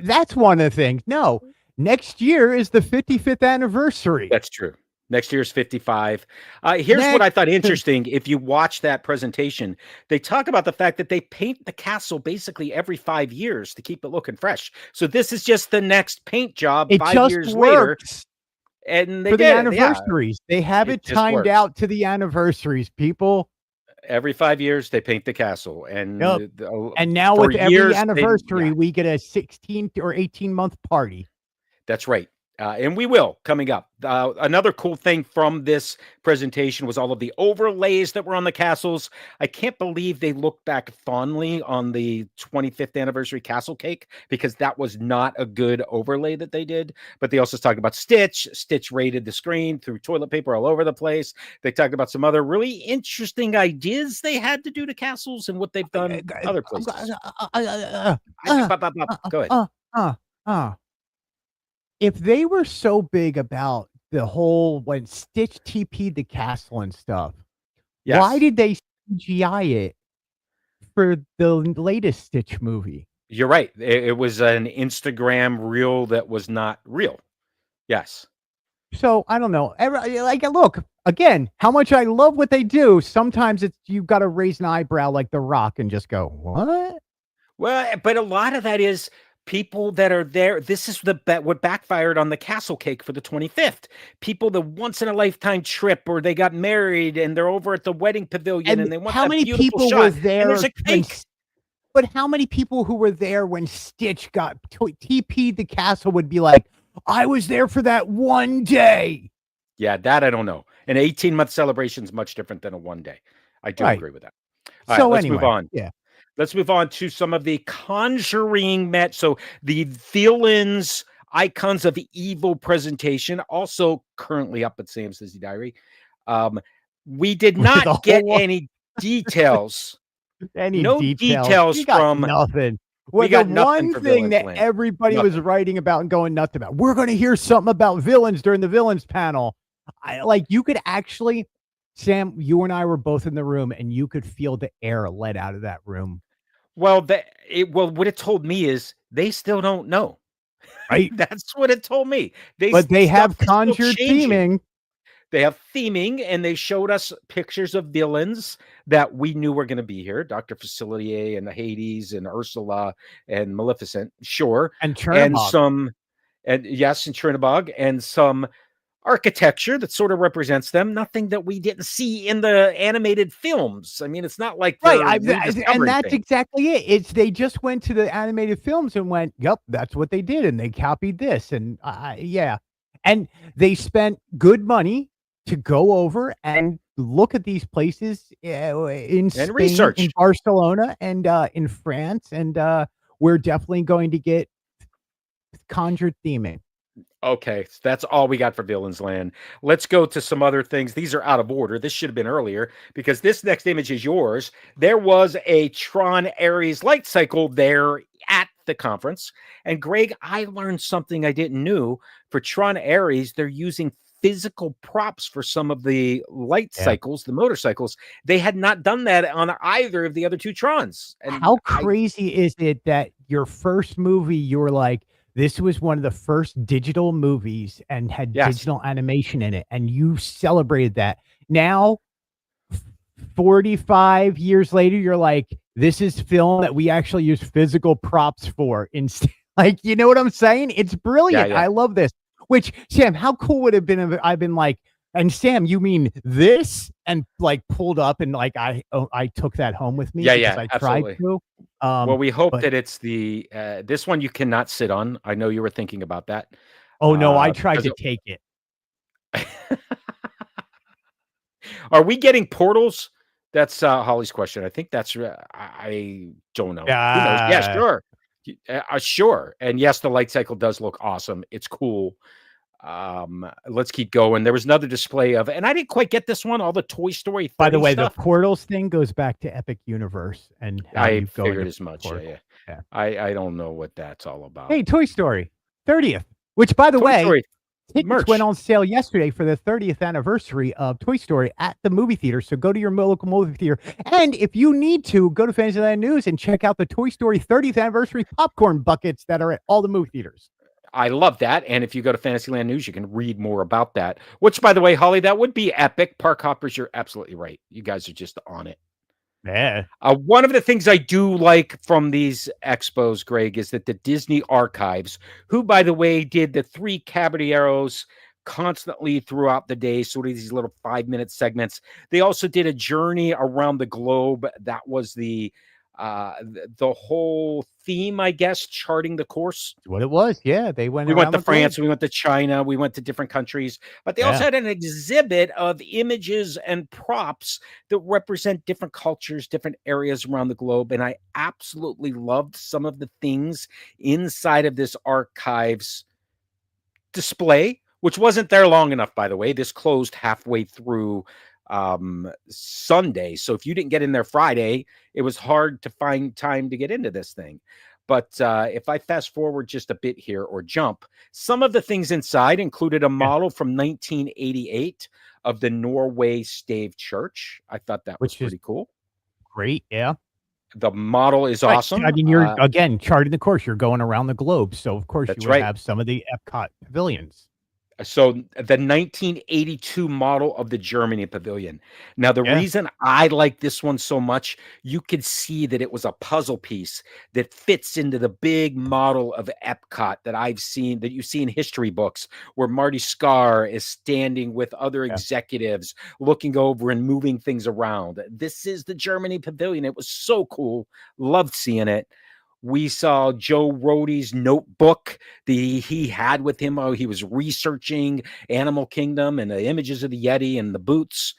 That's one of the things. No, next year is the 55th anniversary. That's true. Next year's 55. Here's what I thought interesting. If you watch that presentation, they talk about the fact that they paint the castle basically every 5 years to keep it looking fresh. So this is just the next paint job 5 years later. And they for the anniversaries. They have it timed out to the anniversaries, people. Every 5 years, they paint the castle. And and now with every anniversary, we get a 16 or 18-month party. That's right. And we will coming up. Another cool thing from this presentation was all of the overlays that were on the castles. I can't believe they looked back fondly on the 25th anniversary castle cake, because that was not a good overlay that they did. But they also talked about Stitch. Stitch raided the screen, threw toilet paper all over the place. They talked about some other really interesting ideas they had to do to castles and what they've done other places. Go ahead. if they were so big about the whole when Stitch TP'd the castle and stuff, why Yes. did they CGI it for the latest Stitch movie? You're right. It was an Instagram reel that was not real. Yes. So I don't know. Like, look again, how much I love what they do. Sometimes it's you got to raise an eyebrow like The Rock and just go, "What?" Well, but a lot of that is people that are there. This is what backfired on the castle cake for the 25th. People the once in a lifetime trip, or they got married and they're over at the wedding pavilion and And they want how that many beautiful people were shot. And there there's a when? cake. But how many people who were there when Stitch got TP'd the castle would be like, "I was there for that one day." Yeah, that I don't know. An 18-month celebration is much different than a one day. I do Right. agree with that. All right, So let's move anyway, on. yeah. Let's move on to some of the Conjuring so the villains, icons of evil presentation, also currently up at Sam's Disney Diary. We did With the not get whole any details. any No details. details We got from nothing. we Well, the got nothing one for thing Villains that Land. everybody was Nothing. writing about and going nuts about, we're going to hear something about villains during the villains panel. You could actually, Sam, you and I were both in the room and you could feel the air let out of that room. Well, what it told me is they still don't know. Right. That's what it told me. But they Stuff have is still conjured changing. theming. They have theming, and they showed us pictures of villains that we knew were going to be here. Dr. Facilier and the Hades and Ursula and Maleficent, sure. And And Chernabog. and Trinabog, and some architecture that sort of represents them. Nothing that we didn't see in the animated films. I mean, it's not like they're Right. And rediscovering that's things. exactly it. It's they just went to the animated films and went, yep, that's what they did. And they copied this. And yeah. And they spent good money to go over and look at these places in Spain, Research. in Barcelona, and in France. And we're definitely going to get conjured theming. Okay, so that's all we got for Villains Land. Let's go to some other things. These are out of order. This should have been earlier because this next image is yours. There was a Tron Ares light cycle there at the conference. And Greg, I learned something I didn't know. For Tron Ares, they're using physical props for some of the light cycles, the motorcycles. They had not done that on either of the other two Trons. And how crazy is it that your first movie, you were like, this was one of the first digital movies and had digital animation in it, and you celebrated that. Now, 45 years later, you're like, this is film that we actually use physical props for instead. Like, you know what I'm saying? It's brilliant. I love this. Which, Sam, how cool would it have been if I've been like, and Sam, you mean this? And like pulled up and like I took that home with me. Yeah, I tried to. Well, we hope that it's the this one you cannot sit on. I know you were thinking about that. Oh no, I tried to take it. Are we getting portals? That's Holly's question. I think that's I don't know. Who knows? Yeah, sure. Sure. And yes, the light cycle does look awesome. It's cool. Let's keep going. There was another display of, and I didn't quite get this one, all the Toy Story 30 By the way, stuff. the portals thing goes back to Epic Universe, and I figured as much. Yeah. I don't know what that's all about. Hey, Toy Story 30th, which by the way, tickets went on sale yesterday for the 30th anniversary of Toy Story at the movie theater. So go to your local movie theater, and if you need to, go to Fantasyland News and check out the Toy Story 30th anniversary popcorn buckets that are at all the movie theaters. I love that. And if you go to Fantasyland News, you can read more about that, which, by the way, Holly, that would be epic. Park hoppers, you're absolutely right. You guys are just on it. Yeah. One of the things I do like from these expos, Greg, is that the Disney Archives, who, by the way, did the 3 Caballeros constantly throughout the day, sort of these little 5-minute segments. They also did a journey around the globe. That was the whole theme, I guess, charting the course. What it was. Yeah. They went. We went to France, we went to China, we went to different countries, but they also had an exhibit of images and props that represent different cultures, different areas around the globe. And I absolutely loved some of the things inside of this archives display, which wasn't there long enough, by the way. This closed halfway through Sunday. So if you didn't get in there Friday, it was hard to find time to get into this thing. But if I fast forward just a bit here or jump, some of the things inside included a model from 1988 of the Norway Stave Church. I thought that was pretty cool. Great, yeah. The model is awesome. I mean, you're again charting the course. You're going around the globe, so of course you would have some of the Epcot pavilions. So the 1982 model of the Germany pavilion. Now, the reason I like this one so much, you could see that it was a puzzle piece that fits into the big model of Epcot that I've seen, that you see in history books, where Marty Scar is standing with other executives looking over and moving things around. This is the Germany pavilion. It was so cool. Loved seeing it. We saw Joe Rohde's notebook that he had with him while he was researching Animal Kingdom and the images of the Yeti and the boots.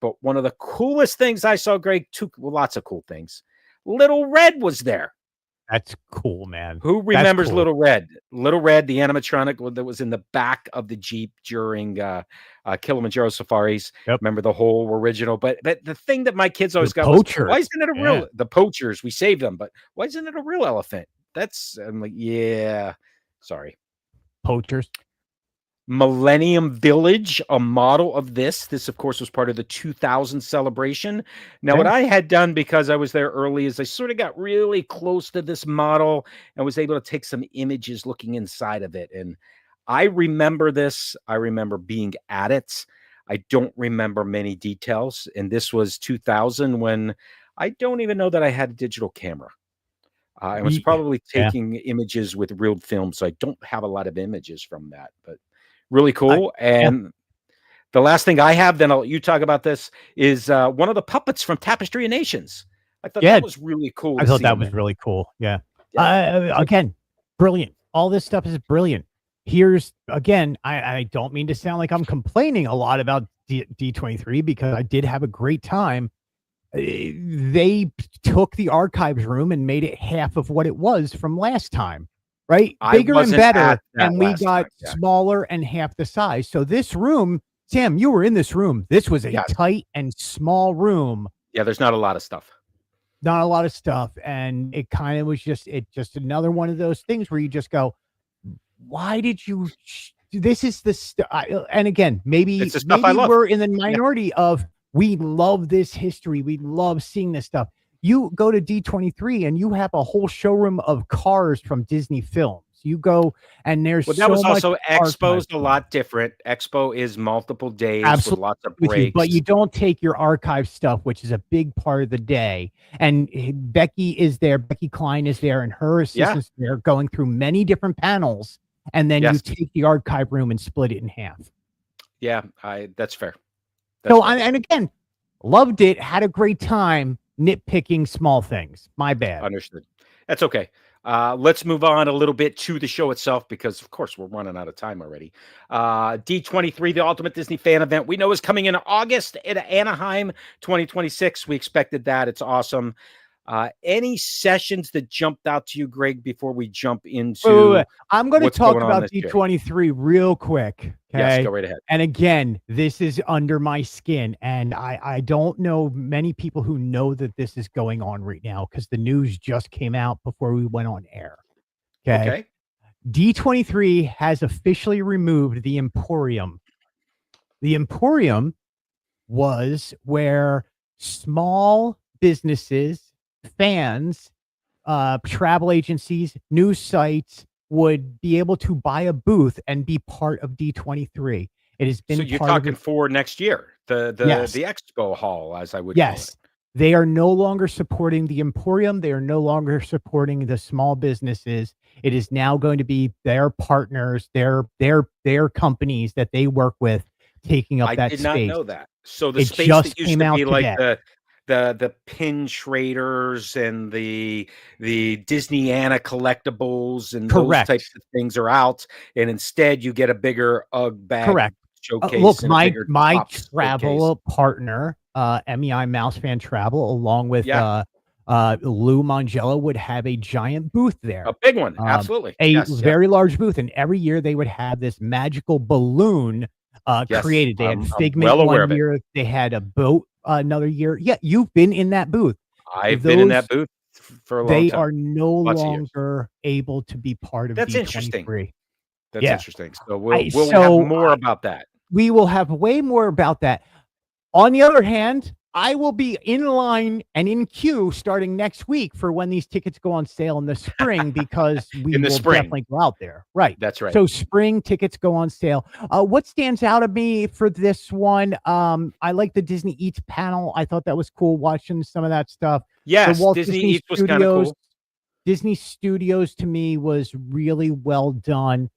But one of the coolest things I saw, Greg, lots of cool things. Little Red was there. That's cool, man. Who remembers Little Red? Little Red, the animatronic that was in the back of the Jeep during Kilimanjaro safaris. Remember the whole original? But the thing that my kids always got was, why isn't it a real? The poachers, we saved them, but why isn't it a real elephant? I'm like, sorry. Poachers. Millennium Village, a model of this. This, of course, was part of the 2000 celebration. Now, what I had done, because I was there early, is I sort of got really close to this model and was able to take some images looking inside of it. And I remember this. I remember being at it. I don't remember many details. And this was 2000, when I don't even know that I had a digital camera. I was probably taking images with real film, so I don't have a lot of images from that. But really cool. And the last thing I have, then I'll let you talk about this, is one of the puppets from Tapestry of Nations. I thought that was really cool. I thought that was really cool. Again, brilliant. All this stuff is brilliant. Here's, again, I don't mean to sound like I'm complaining a lot about D23, because I did have a great time. They took the archives room and made it half of what it was from last time. Right? Bigger and better. And we got smaller and half the size. So this room, Sam, you were in this room. This was a tight and small room. Yeah, there's not a lot of stuff. Not a lot of stuff. And it kind of was just another one of those things where you just go, why did you? This is the and again, maybe we're in the minority of, we love this history. We love seeing this stuff. You go to D23 and you have a whole showroom of cars from Disney films. You go and there's that was also Expo's a lot different. Expo is multiple days with lots of breaks. But you don't take your archive stuff, which is a big part of the day. And Becky is there. Becky Klein is there, and her assistants there, going through many different panels. And then you take the archive room and split it in half. Yeah, that's fair. And again, loved it. Had a great time. Nitpicking small things. My bad. Understood. That's okay. Let's move on a little bit to the show itself, because of course we're running out of time already. D23, the Ultimate Disney Fan Event, we know is coming in August at Anaheim 2026. We expected that. It's awesome. Any sessions that jumped out to you, Greg, before we jump into I'm going to talk about D23 real quick. Okay? Yes, go right ahead. And again, this is under my skin, and I don't know many people who know that this is going on right now, because the news just came out before we went on air. Okay. D23 has officially removed the Emporium. The Emporium was where small businesses, fans, travel agencies, news sites would be able to buy a booth and be part of D23. It has been. So you're talking for next year, the expo hall, as I would call it. They are no longer supporting the Emporium. They are no longer supporting the small businesses. It is now going to be their partners, their companies that they work with, taking up that space. I did not know that. So the space that used to be like the pin traders and the Disneyana collectibles and those types of things are out, and instead you get a bigger UGG bag showcase. Look, my travel partner, MEI Mouse Fan Travel, along with Lou Mangello, would have a giant booth there, a big one, absolutely, a very large booth, and every year they would have this magical balloon created. They had Figment one year, they had a boat another year. Yeah, you've been in that booth. I've been in that booth for a long They time. are no Lots of years. longer able to be part of That's D23. interesting. That's Yeah. interesting. So we'll have more about that. We will have way more about that. On the other hand, I will be in line and in queue starting next week for when these tickets go on sale in the spring, because we will definitely go out there. Right. That's right. So spring tickets go on sale. What stands out of me for this one? I like the Disney Eats panel. I thought that was cool watching some of that stuff. Yes, the Walt Disney Disney Eats was kind of cool. Disney Studios to me was really well done.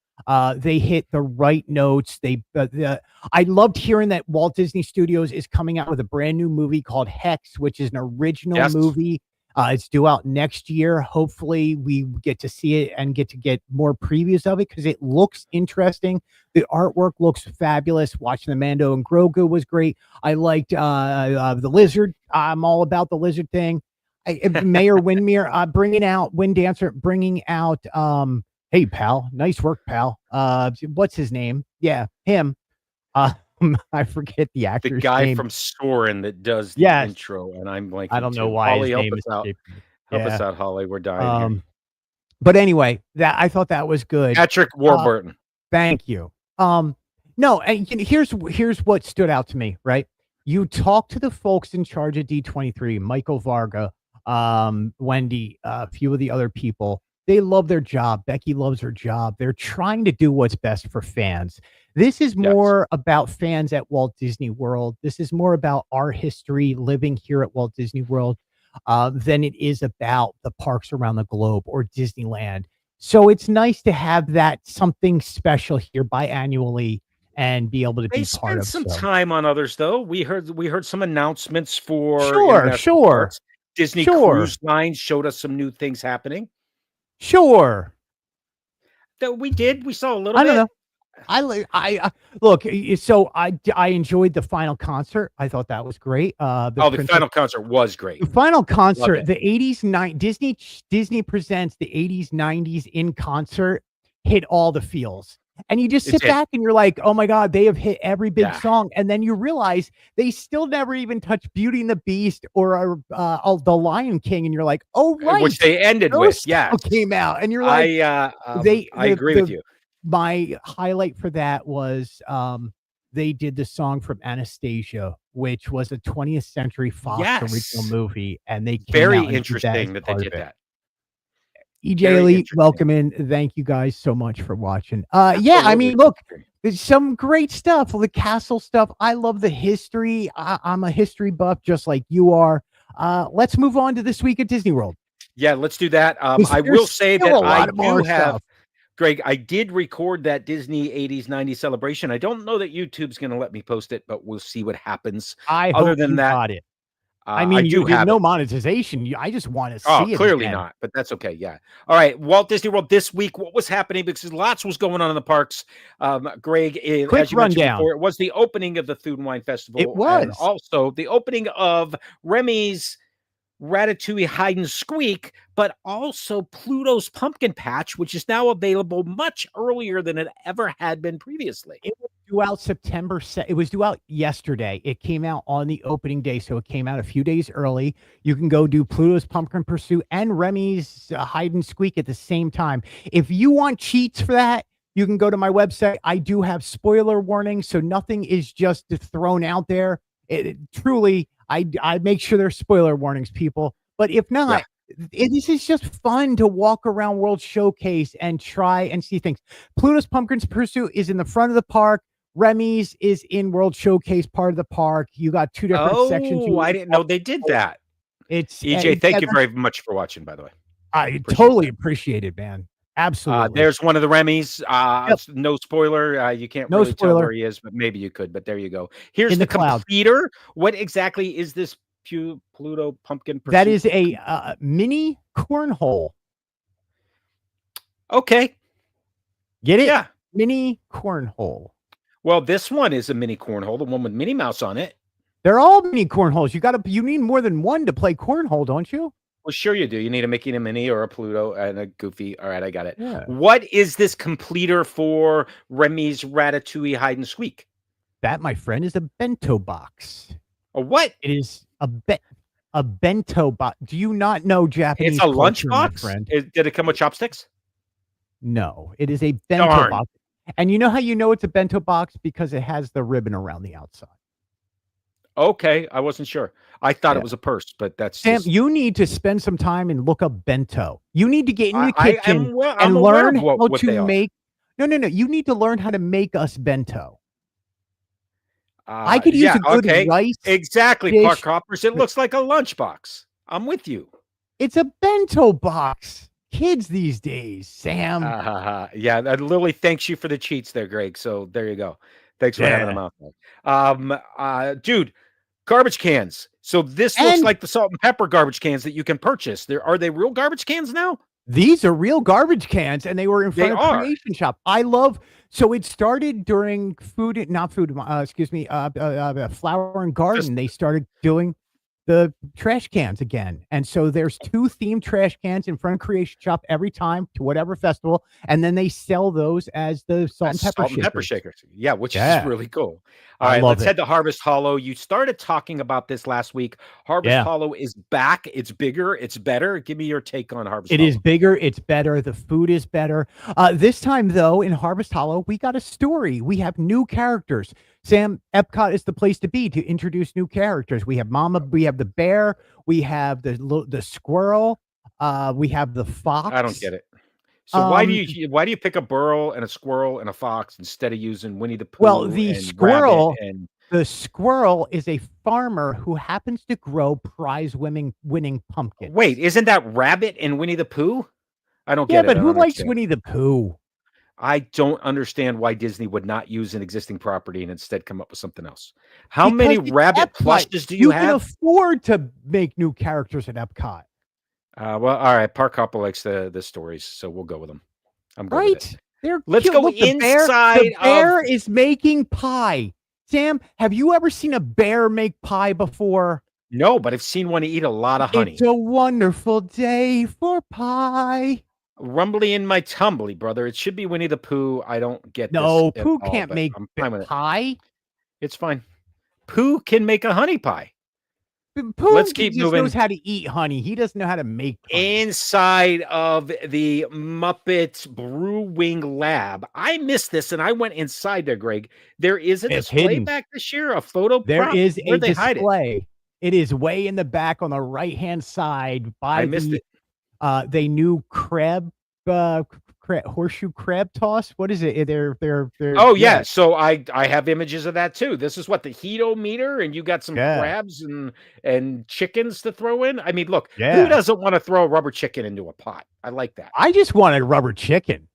They hit the right notes. I loved hearing that Walt Disney Studios is coming out with a brand new movie called Hex, which is an original movie. It's due out next year. Hopefully we get to see it and get more previews of it, because it looks interesting. The artwork looks fabulous. Watching the Mando and Grogu was great. I liked the lizard. I'm all about the lizard thing. Mayor Windmere Wind Dancer bringing out hey pal, nice work pal. What's his name? Yeah, him. I forget the actor's name. The guy from Soarin' that does the intro, and I'm like, I don't know why Holly, his name is help us out, Holly. We're dying here. But anyway, I thought that was good. Patrick Warburton. Thank you. No, and here's what stood out to me, right? You talk to the folks in charge of D23, Michael Varga, Wendy, a few of the other people. They love their job. Becky loves her job. They're trying to do what's best for fans. This is more about fans at Walt Disney World. This is more about our history living here at Walt Disney World than it is about the parks around the globe or Disneyland. So it's nice to have that something special here biannually and be able to be part of. Some time on others, though. We heard some announcements for sure. Disney Cruise Lines showed us some new things happening. Sure. That we did. We saw a little bit. I don't know. I look. So I enjoyed the final concert. I thought that was great. The final concert was great. The final concert, the 80s, Disney presents the 80s, 90s in concert, hit all the feels. And you just sit back and you're like, oh my God, they have hit every big song. And then you realize they still never even touched Beauty and the Beast or The Lion King. And you're like, oh, right. Which they ended with, came out. And you're like, I agree with you. My highlight for that was they did the song from Anastasia, which was a 20th Century Fox original movie. And they came very out interesting that they did that. EJ Elite, welcome in. Thank you guys so much for watching. I mean, look, there's some great stuff. The castle stuff. I love the history. I'm a history buff, just like you are. Let's move on to this week at Disney World. Yeah, let's do that. I will say that I do have, Greg, I did record that Disney 80s, 90s celebration. I don't know that YouTube's going to let me post it, but we'll see what happens. Other than that, got it. I mean, you have no monetization. I just want to see it. Clearly not, but that's okay. Yeah. All right. Walt Disney World this week. What was happening? Because lots was going on in the parks. Greg, quick rundown. Before, it was the opening of the Food and Wine Festival. It was. And also the opening of Remy's Ratatouille Hide and Squeak, but also Pluto's Pumpkin Patch, which is now available much earlier than it ever had been previously. It was due out September. It was due out yesterday. It came out on the opening day, so it came out a few days early. You can go do Pluto's Pumpkin Pursuit and Remy's Hide and Squeak at the same time. If you want cheats for that, you can go to my website. I do have spoiler warnings, so nothing is just thrown out there. Truly, I make sure there's spoiler warnings, people. But if not, this is just fun to walk around World Showcase and try and see things. Pluto's Pumpkin Pursuit is in the front of the park. Remy's is in World Showcase part of the park. You got two different sections. Oh, I didn't know they did that. It's EJ. Thank you very much for watching, by the way. I totally appreciate it, man. Absolutely. There's one of the Remy's. No spoiler. You can't really tell where he is, but maybe you could. But there you go. Here's the completer. What exactly is this Pluto Pumpkin Pursuit? That is a mini cornhole. Okay. Get it? Yeah. Mini cornhole. Well, this one is a mini cornhole, the one with Minnie Mouse on it. They're all mini cornholes. You need more than one to play cornhole, don't you? Well, sure you do. You need a Mickey and a Minnie or a Pluto and a Goofy. All right, I got it. Yeah. What is this completer for Remy's Ratatouille Hide and Squeak? That, my friend, is a bento box. A what? It is a a bento box. Do you not know Japanese It's a culture, my lunchbox? friend? Did it come with chopsticks? No, it is a bento Darn. box. And you know how you know it's a bento box? Because it has the ribbon around the outside. Okay, I wasn't sure. I thought it was a purse, but that's Sam, just... you need to spend some time and look up bento. You need to get in the kitchen I'm and aware learn of how what to they are. make. No. You need to learn how to make us bento. I could use Yeah, a good okay. rice Exactly, dish. Park Hoppers. It looks like a lunchbox. I'm with you. It's a bento box. Kids these days, Sam. Yeah, Lily thanks you for the cheats there, Greg. So there you go. Thanks for having them out. Dude, garbage cans. So this looks like the salt and pepper garbage cans that you can purchase. Are they real garbage cans now? These are real garbage cans, and they were in front of Creation Shop. So it started during Flower and Garden. They started doing the trash cans again. And so there's 2 themed trash cans in front of Creation Shop every time to whatever festival. And then they sell those as the salt and pepper shakers. Yeah, which is really cool. All right, let's head to Harvest Hollow. You started talking about this last week. Harvest Hollow is back. It's bigger. It's better. Give me your take on Harvest Hollow. It is bigger. It's better. The food is better. This time, though, in Harvest Hollow, we got a story. We have new characters. Sam, Epcot is the place to be to introduce new characters. We have Mama, we have the bear, we have the squirrel, we have the fox. I don't get it. So why do you pick a burrow and a squirrel and a fox instead of using Winnie the Pooh? Well, the squirrel is a farmer who happens to grow winning pumpkins. Wait, isn't that Rabbit and Winnie the Pooh? I don't get it. Yeah, but who likes Winnie the Pooh? I don't understand why Disney would not use an existing property and instead come up with something else. How many rabbit plushes do you have? You can afford to make new characters at Epcot. Well, all right. Park Hopper likes the stories, so we'll go with them. I'm good with it. Let's go inside. The bear is making pie. Sam, have you ever seen a bear make pie before? No, but I've seen one eat a lot of honey. It's a wonderful day for pie. Rumbly in my tumbly, brother. It should be Winnie the Pooh. I don't get no this Pooh can't make pie. It's fine. Pooh can make a honey pie. Pooh Let's keep moving. Knows how to eat honey. He doesn't know how to make honey. Inside of the Muppets Brewing Lab. I missed this, and I went inside there, Greg. There is a display back this year, a photo prop. There is a display. It is way in the back on the right-hand side by they new horseshoe crab toss. What is it? They're oh yeah. So I have images of that too. This is what the heat-o-meter, and you got some crabs and chickens to throw in. I mean, look, who doesn't want to throw a rubber chicken into a pot? I like that. I just wanted rubber chicken.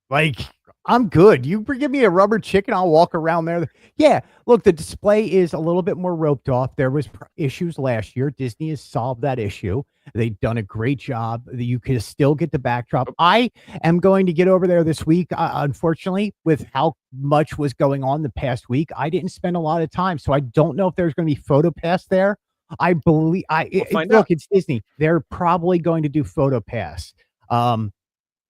Like, I'm good. You give me a rubber chicken, I'll walk around there. Yeah, look, the display is a little bit more roped off. There was issues last year. Disney has solved that issue. They've done a great job. You can still get the backdrop. I am going to get over there this week. Unfortunately, with how much was going on the past week, I didn't spend a lot of time. So I don't know if there's going to be PhotoPass there. I believe look, it's Disney. They're probably going to do PhotoPass.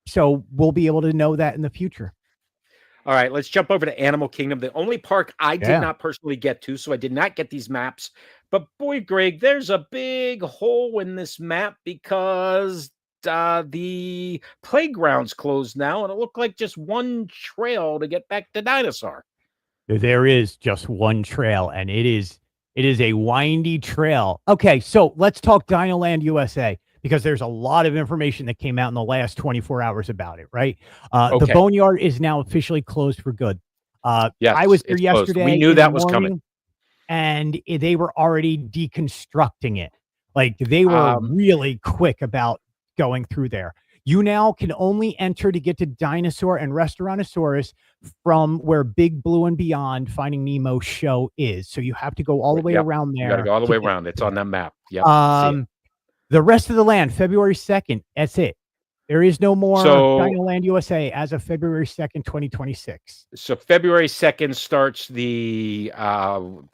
So we'll be able to know that in the future. All right, let's jump over to Animal Kingdom, the only park I did not personally get to, so I did not get these maps. But boy, Greg, there's a big hole in this map because the playground's closed now, and it looked like just one trail to get back to Dinosaur. There is just one trail, and it is a windy trail. Okay, so let's talk Dinoland USA, because there's a lot of information that came out in the last 24 hours about it, right? The Boneyard is now officially closed for good. Yes, I was there yesterday. We knew that was coming. And they were already deconstructing it. Like, they were really quick about going through there. You now can only enter to get to Dinosaur and Restaurantosaurus from where Big Blue and Beyond Finding Nemo show is. So you have to go all the way around there. You got to go all the way around. It's on that map. Yep. The rest of the land, February 2nd. That's it. There is no more Dinoland USA as of February 2nd, 2026. So February 2nd starts the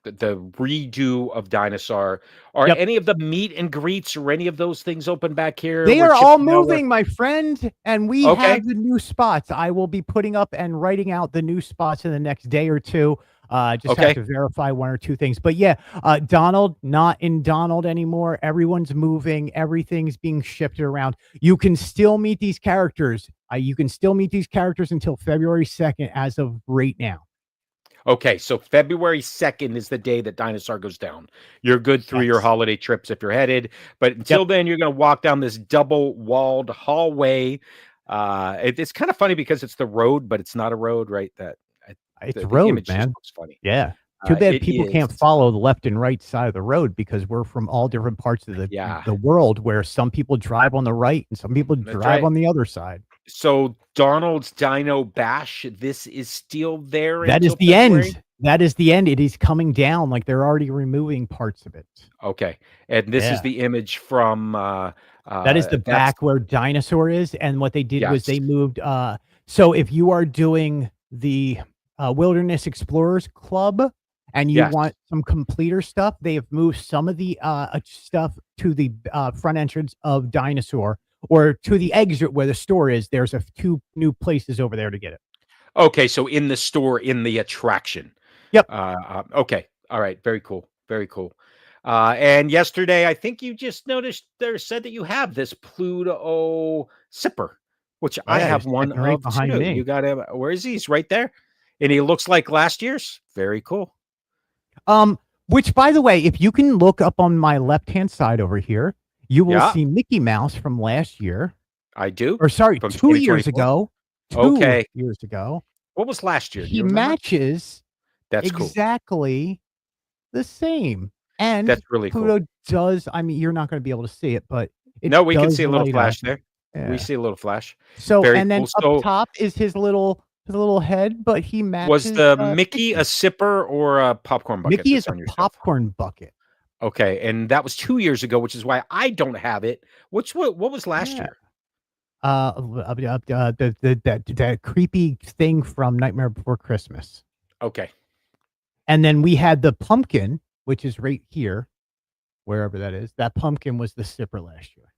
redo of Dinosaur. Are any of the meet and greets or any of those things open back here? They are all moving, my friend, and we have the new spots. I will be putting up and writing out the new spots in the next day or two. Just have to verify one or two things. But yeah, Donald, not in Donald anymore. Everyone's moving. Everything's being shifted around. You can still meet these characters. You can still meet these characters until February 2nd as of right now. Okay, so February 2nd is the day that Dinosaur goes down. You're good through your holiday trips if you're headed, but until then, you're going to walk down this double-walled hallway. It's kind of funny because it's the road, but it's not a road, right? It's road, man. Looks funny. Yeah. Too bad people can't follow the left and right side of the road because we're from all different parts of the world where some people drive on the right and some people drive on the other side. So Donald's Dino Bash, this is still there. That is the end. That is the end. It is coming down. Like they're already removing parts of it. Okay. And this is the image from that is the back where Dinosaur is. And what they did was they moved. So if you are doing the Wilderness Explorers Club and you want some completer stuff, they have moved some of the stuff to the front entrance of Dinosaur. Or to the exit where the store is, there's two new places over there to get it. Okay, so in the store, in the attraction. Yep. Okay. All right. Very cool. Very cool. And yesterday, I think you just noticed said that you have this Pluto sipper, which I have one right behind me. You got him. Where is he? He's right there, and he looks like last year's. Very cool. Which, by the way, if you can look up on my left-hand side over here. You will see Mickey Mouse from last year. I do. Or sorry, 2 years ago. 2 years ago. What was last year? He matches exactly the same. And that's really Pluto does. I mean, you're not going to be able to see it, but no, we can see a little flash there. Yeah. We see a little flash. So and then up top is his little head, but he matches. Was the Mickey a sipper or a popcorn bucket? Mickey is a popcorn bucket. Okay, and that was 2 years ago, which is why I don't have it. What was last year? That creepy thing from Nightmare Before Christmas. Okay. And then we had the pumpkin, which is right here, wherever that is. That pumpkin was the sipper last year.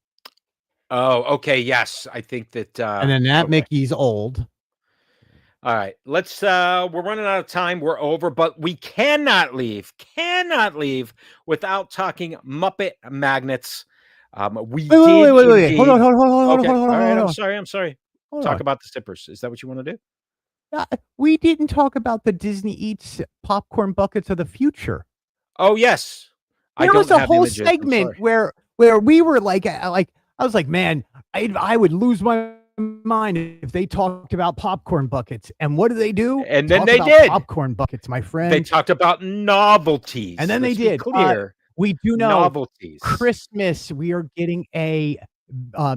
Oh, okay. Yes, I think that. And then that Mickey's old. All right, let's we're running out of time. We're over, but we cannot leave without talking Muppet magnets. Wait. Hold on. I'm sorry. Talk about the sippers. Is that what you want to do? We didn't talk about the Disney Eats popcorn buckets of the future. Oh, yes. There was a whole segment where we were like I was like, man, I would lose my mind if they talked about popcorn buckets. And what do they do? And then they did popcorn buckets, my friend. They talked about novelties. And then they did. Clear. We do know novelties. Christmas. We are getting a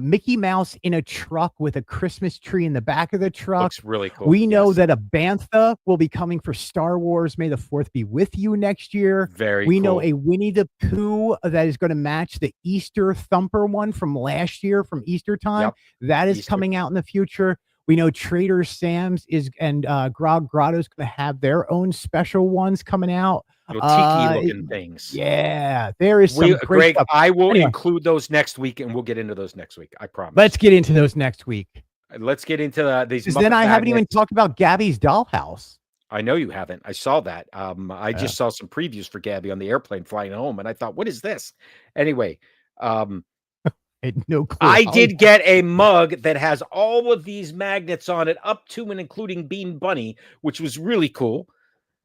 Mickey Mouse in a truck with a Christmas tree in the back of the truck. Looks really cool. We know that a Bantha will be coming for Star Wars May the 4th be with you next year. We know a Winnie the Pooh that is going to match the Easter Thumper one from last year from Easter time. That is coming out in the future. We know Trader Sam's and Grog Grotto is going to have their own special ones coming out. Little tiki looking things. Yeah, there is some great Greg, stuff. I will include those next week, and we'll get into those next week. I promise. Let's get into those next week. Let's get into these. Then I haven't even talked about Gabby's dollhouse. I know you haven't. I saw that. I just saw some previews for Gabby on the airplane flying home, and I thought, what is this? Anyway, no clue. I did get a mug that has all of these magnets on it, up to and including Bean Bunny, which was really cool.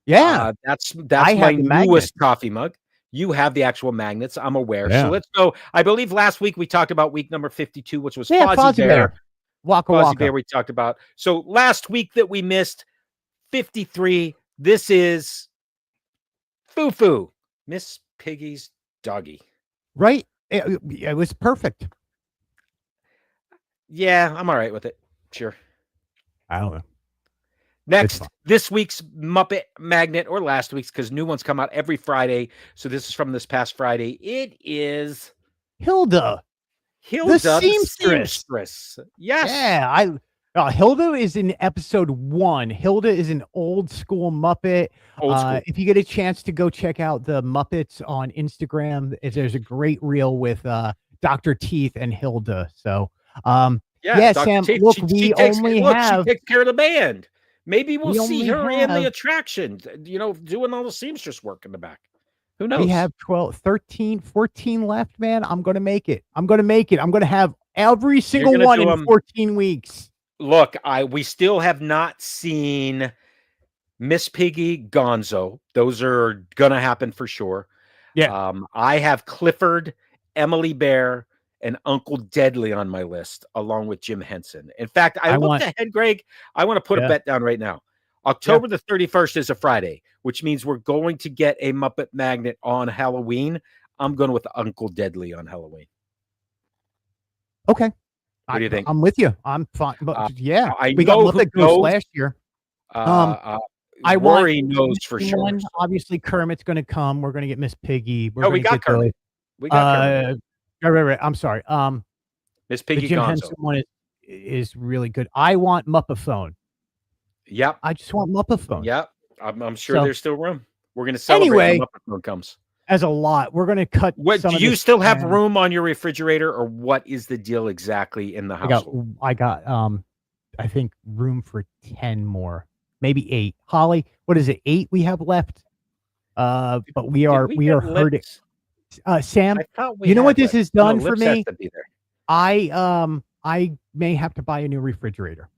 Yeah, that's my newest coffee mug. You have the actual magnets. I'm aware. So let's go. I believe last week we talked about week number 52, which was Fozzie Bear. Waka Bear we talked about. So last week that we missed, 53. This is Foo-Foo, Miss Piggy's doggy. Right? It was perfect. Yeah, I'm all right with it. Sure. I don't know. Next, this week's Muppet Magnet, or last week's, because new ones come out every Friday. So this is from this past Friday. It is Hilda the seamstress. Yes. Yeah. Hilda is in episode 1. Hilda is an old school Muppet. If you get a chance to go check out the Muppets on Instagram, there's a great reel with Dr. Teeth and Hilda. So, Sam, Teeth. look, she takes care of the band. Maybe we'll see her in the have attraction, doing all the seamstress work in the back. Who knows? We have 12, 13, 14 left, man. I'm going to make it. I'm going to have every single one in 14 weeks. Look, we still have not seen Miss Piggy, Gonzo. Those are going to happen for sure. Yeah. I have Clifford, Emily Bear, and Uncle Deadly on my list, along with Jim Henson. In fact, I looked ahead, Greg. I want to put a bet down right now. October the 31st is a Friday, which means we're going to get a Muppet Magnet on Halloween. I'm going with Uncle Deadly on Halloween. Okay. What do you think? I'm with you. I'm fine. But we got Muppet Ghost last year. Rory knows for sure. Obviously, Kermit's going to come. We're going to get Miss Piggy. We got Kermit. We got Kermit. Right. I'm sorry. Miss Piggy, the Jim Henson one is really good. I want Muppaphone. Yep. I just want Muppaphone. Yep. I'm sure there's still room. We're going to celebrate when Muppaphone comes. As a lot. We're going to cut. Do you still have room on your refrigerator, or what is the deal exactly in the house? I got I think room for 10 more, maybe 8. Holly, what is it? 8 we have left. But we are hurting. Sam, you know what this has done for me? I may have to buy a new refrigerator.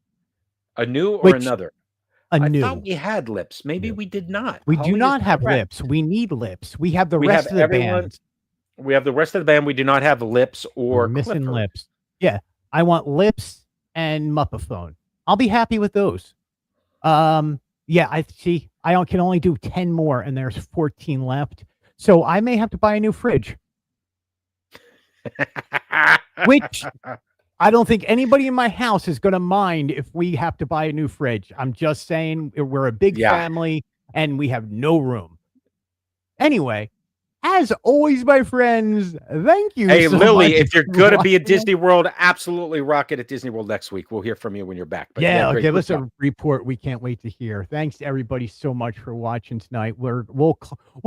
A new or another? I thought we had lips. Maybe we did not. We do not have lips. We need lips. We have the rest of the band. We have the rest of the band. We do not have lips or missing lips. Yeah, I want lips and Muppaphone. I'll be happy with those. Yeah, I see. I can only do 10 more, and there's 14 left. So I may have to buy a new fridge. Which I don't think anybody in my house is going to mind if we have to buy a new fridge. I'm just saying we're a big family and we have no room. Anyway, as always, my friends, thank you. Hey, so Lily, if you're going to be at Disney World, absolutely rock it at Disney World next week. We'll hear from you when you're back. But give us a report. We can't wait to hear. Thanks to everybody so much for watching tonight. We'll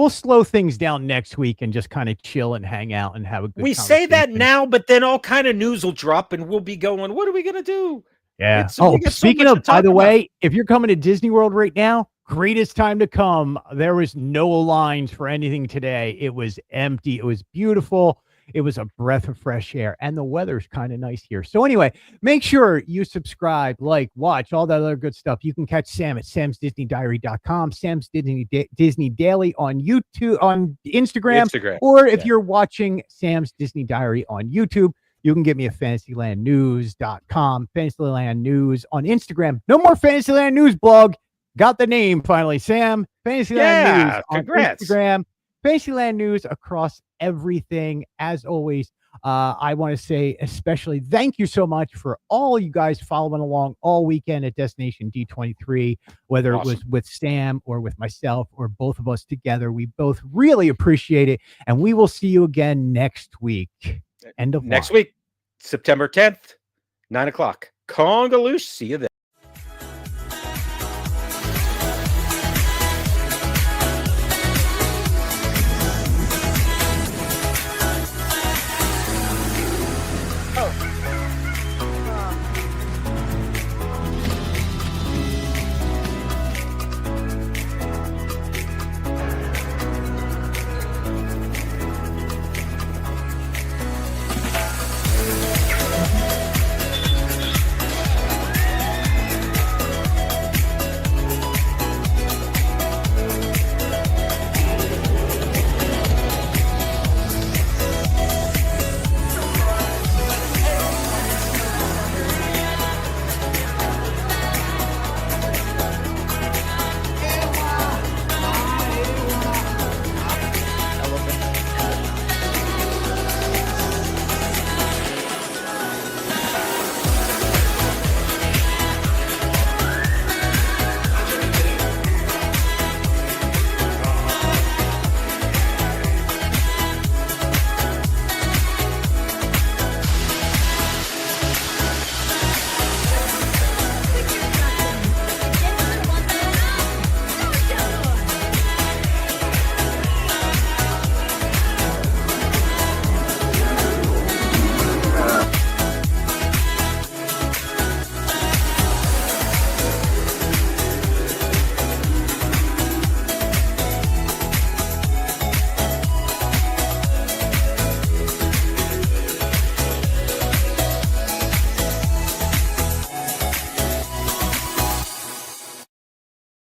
slow things down next week and just kind of chill and hang out and have a good We say that now, but then all kind of news will drop and we'll be going, what are we going to do? Yeah. Speaking of, by the way, if you're coming to Disney World right now, greatest time to come. There was no lines for anything today. It was empty. It was beautiful. It was a breath of fresh air, and the weather's kind of nice here. So anyway, make sure you subscribe, like, watch, all that other good stuff. You can catch Sam at samsdisneydiary.com, Sam's Disney Daily on YouTube, on Instagram. Or if you're watching Sam's Disney Diary on YouTube, you can get me at fantasylandnews.com, Fantasyland News on Instagram. No more Fantasyland News blog. Got the name finally, Sam. Fantasyland News on Instagram. Fantasyland News across everything. As always, I want to say especially thank you so much for all you guys following along all weekend at Destination D23, whether it was with Sam or with myself or both of us together. We both really appreciate it. And we will see you again next week. End of next week, September 10th, 9 o'clock. Congaloosh. See you then.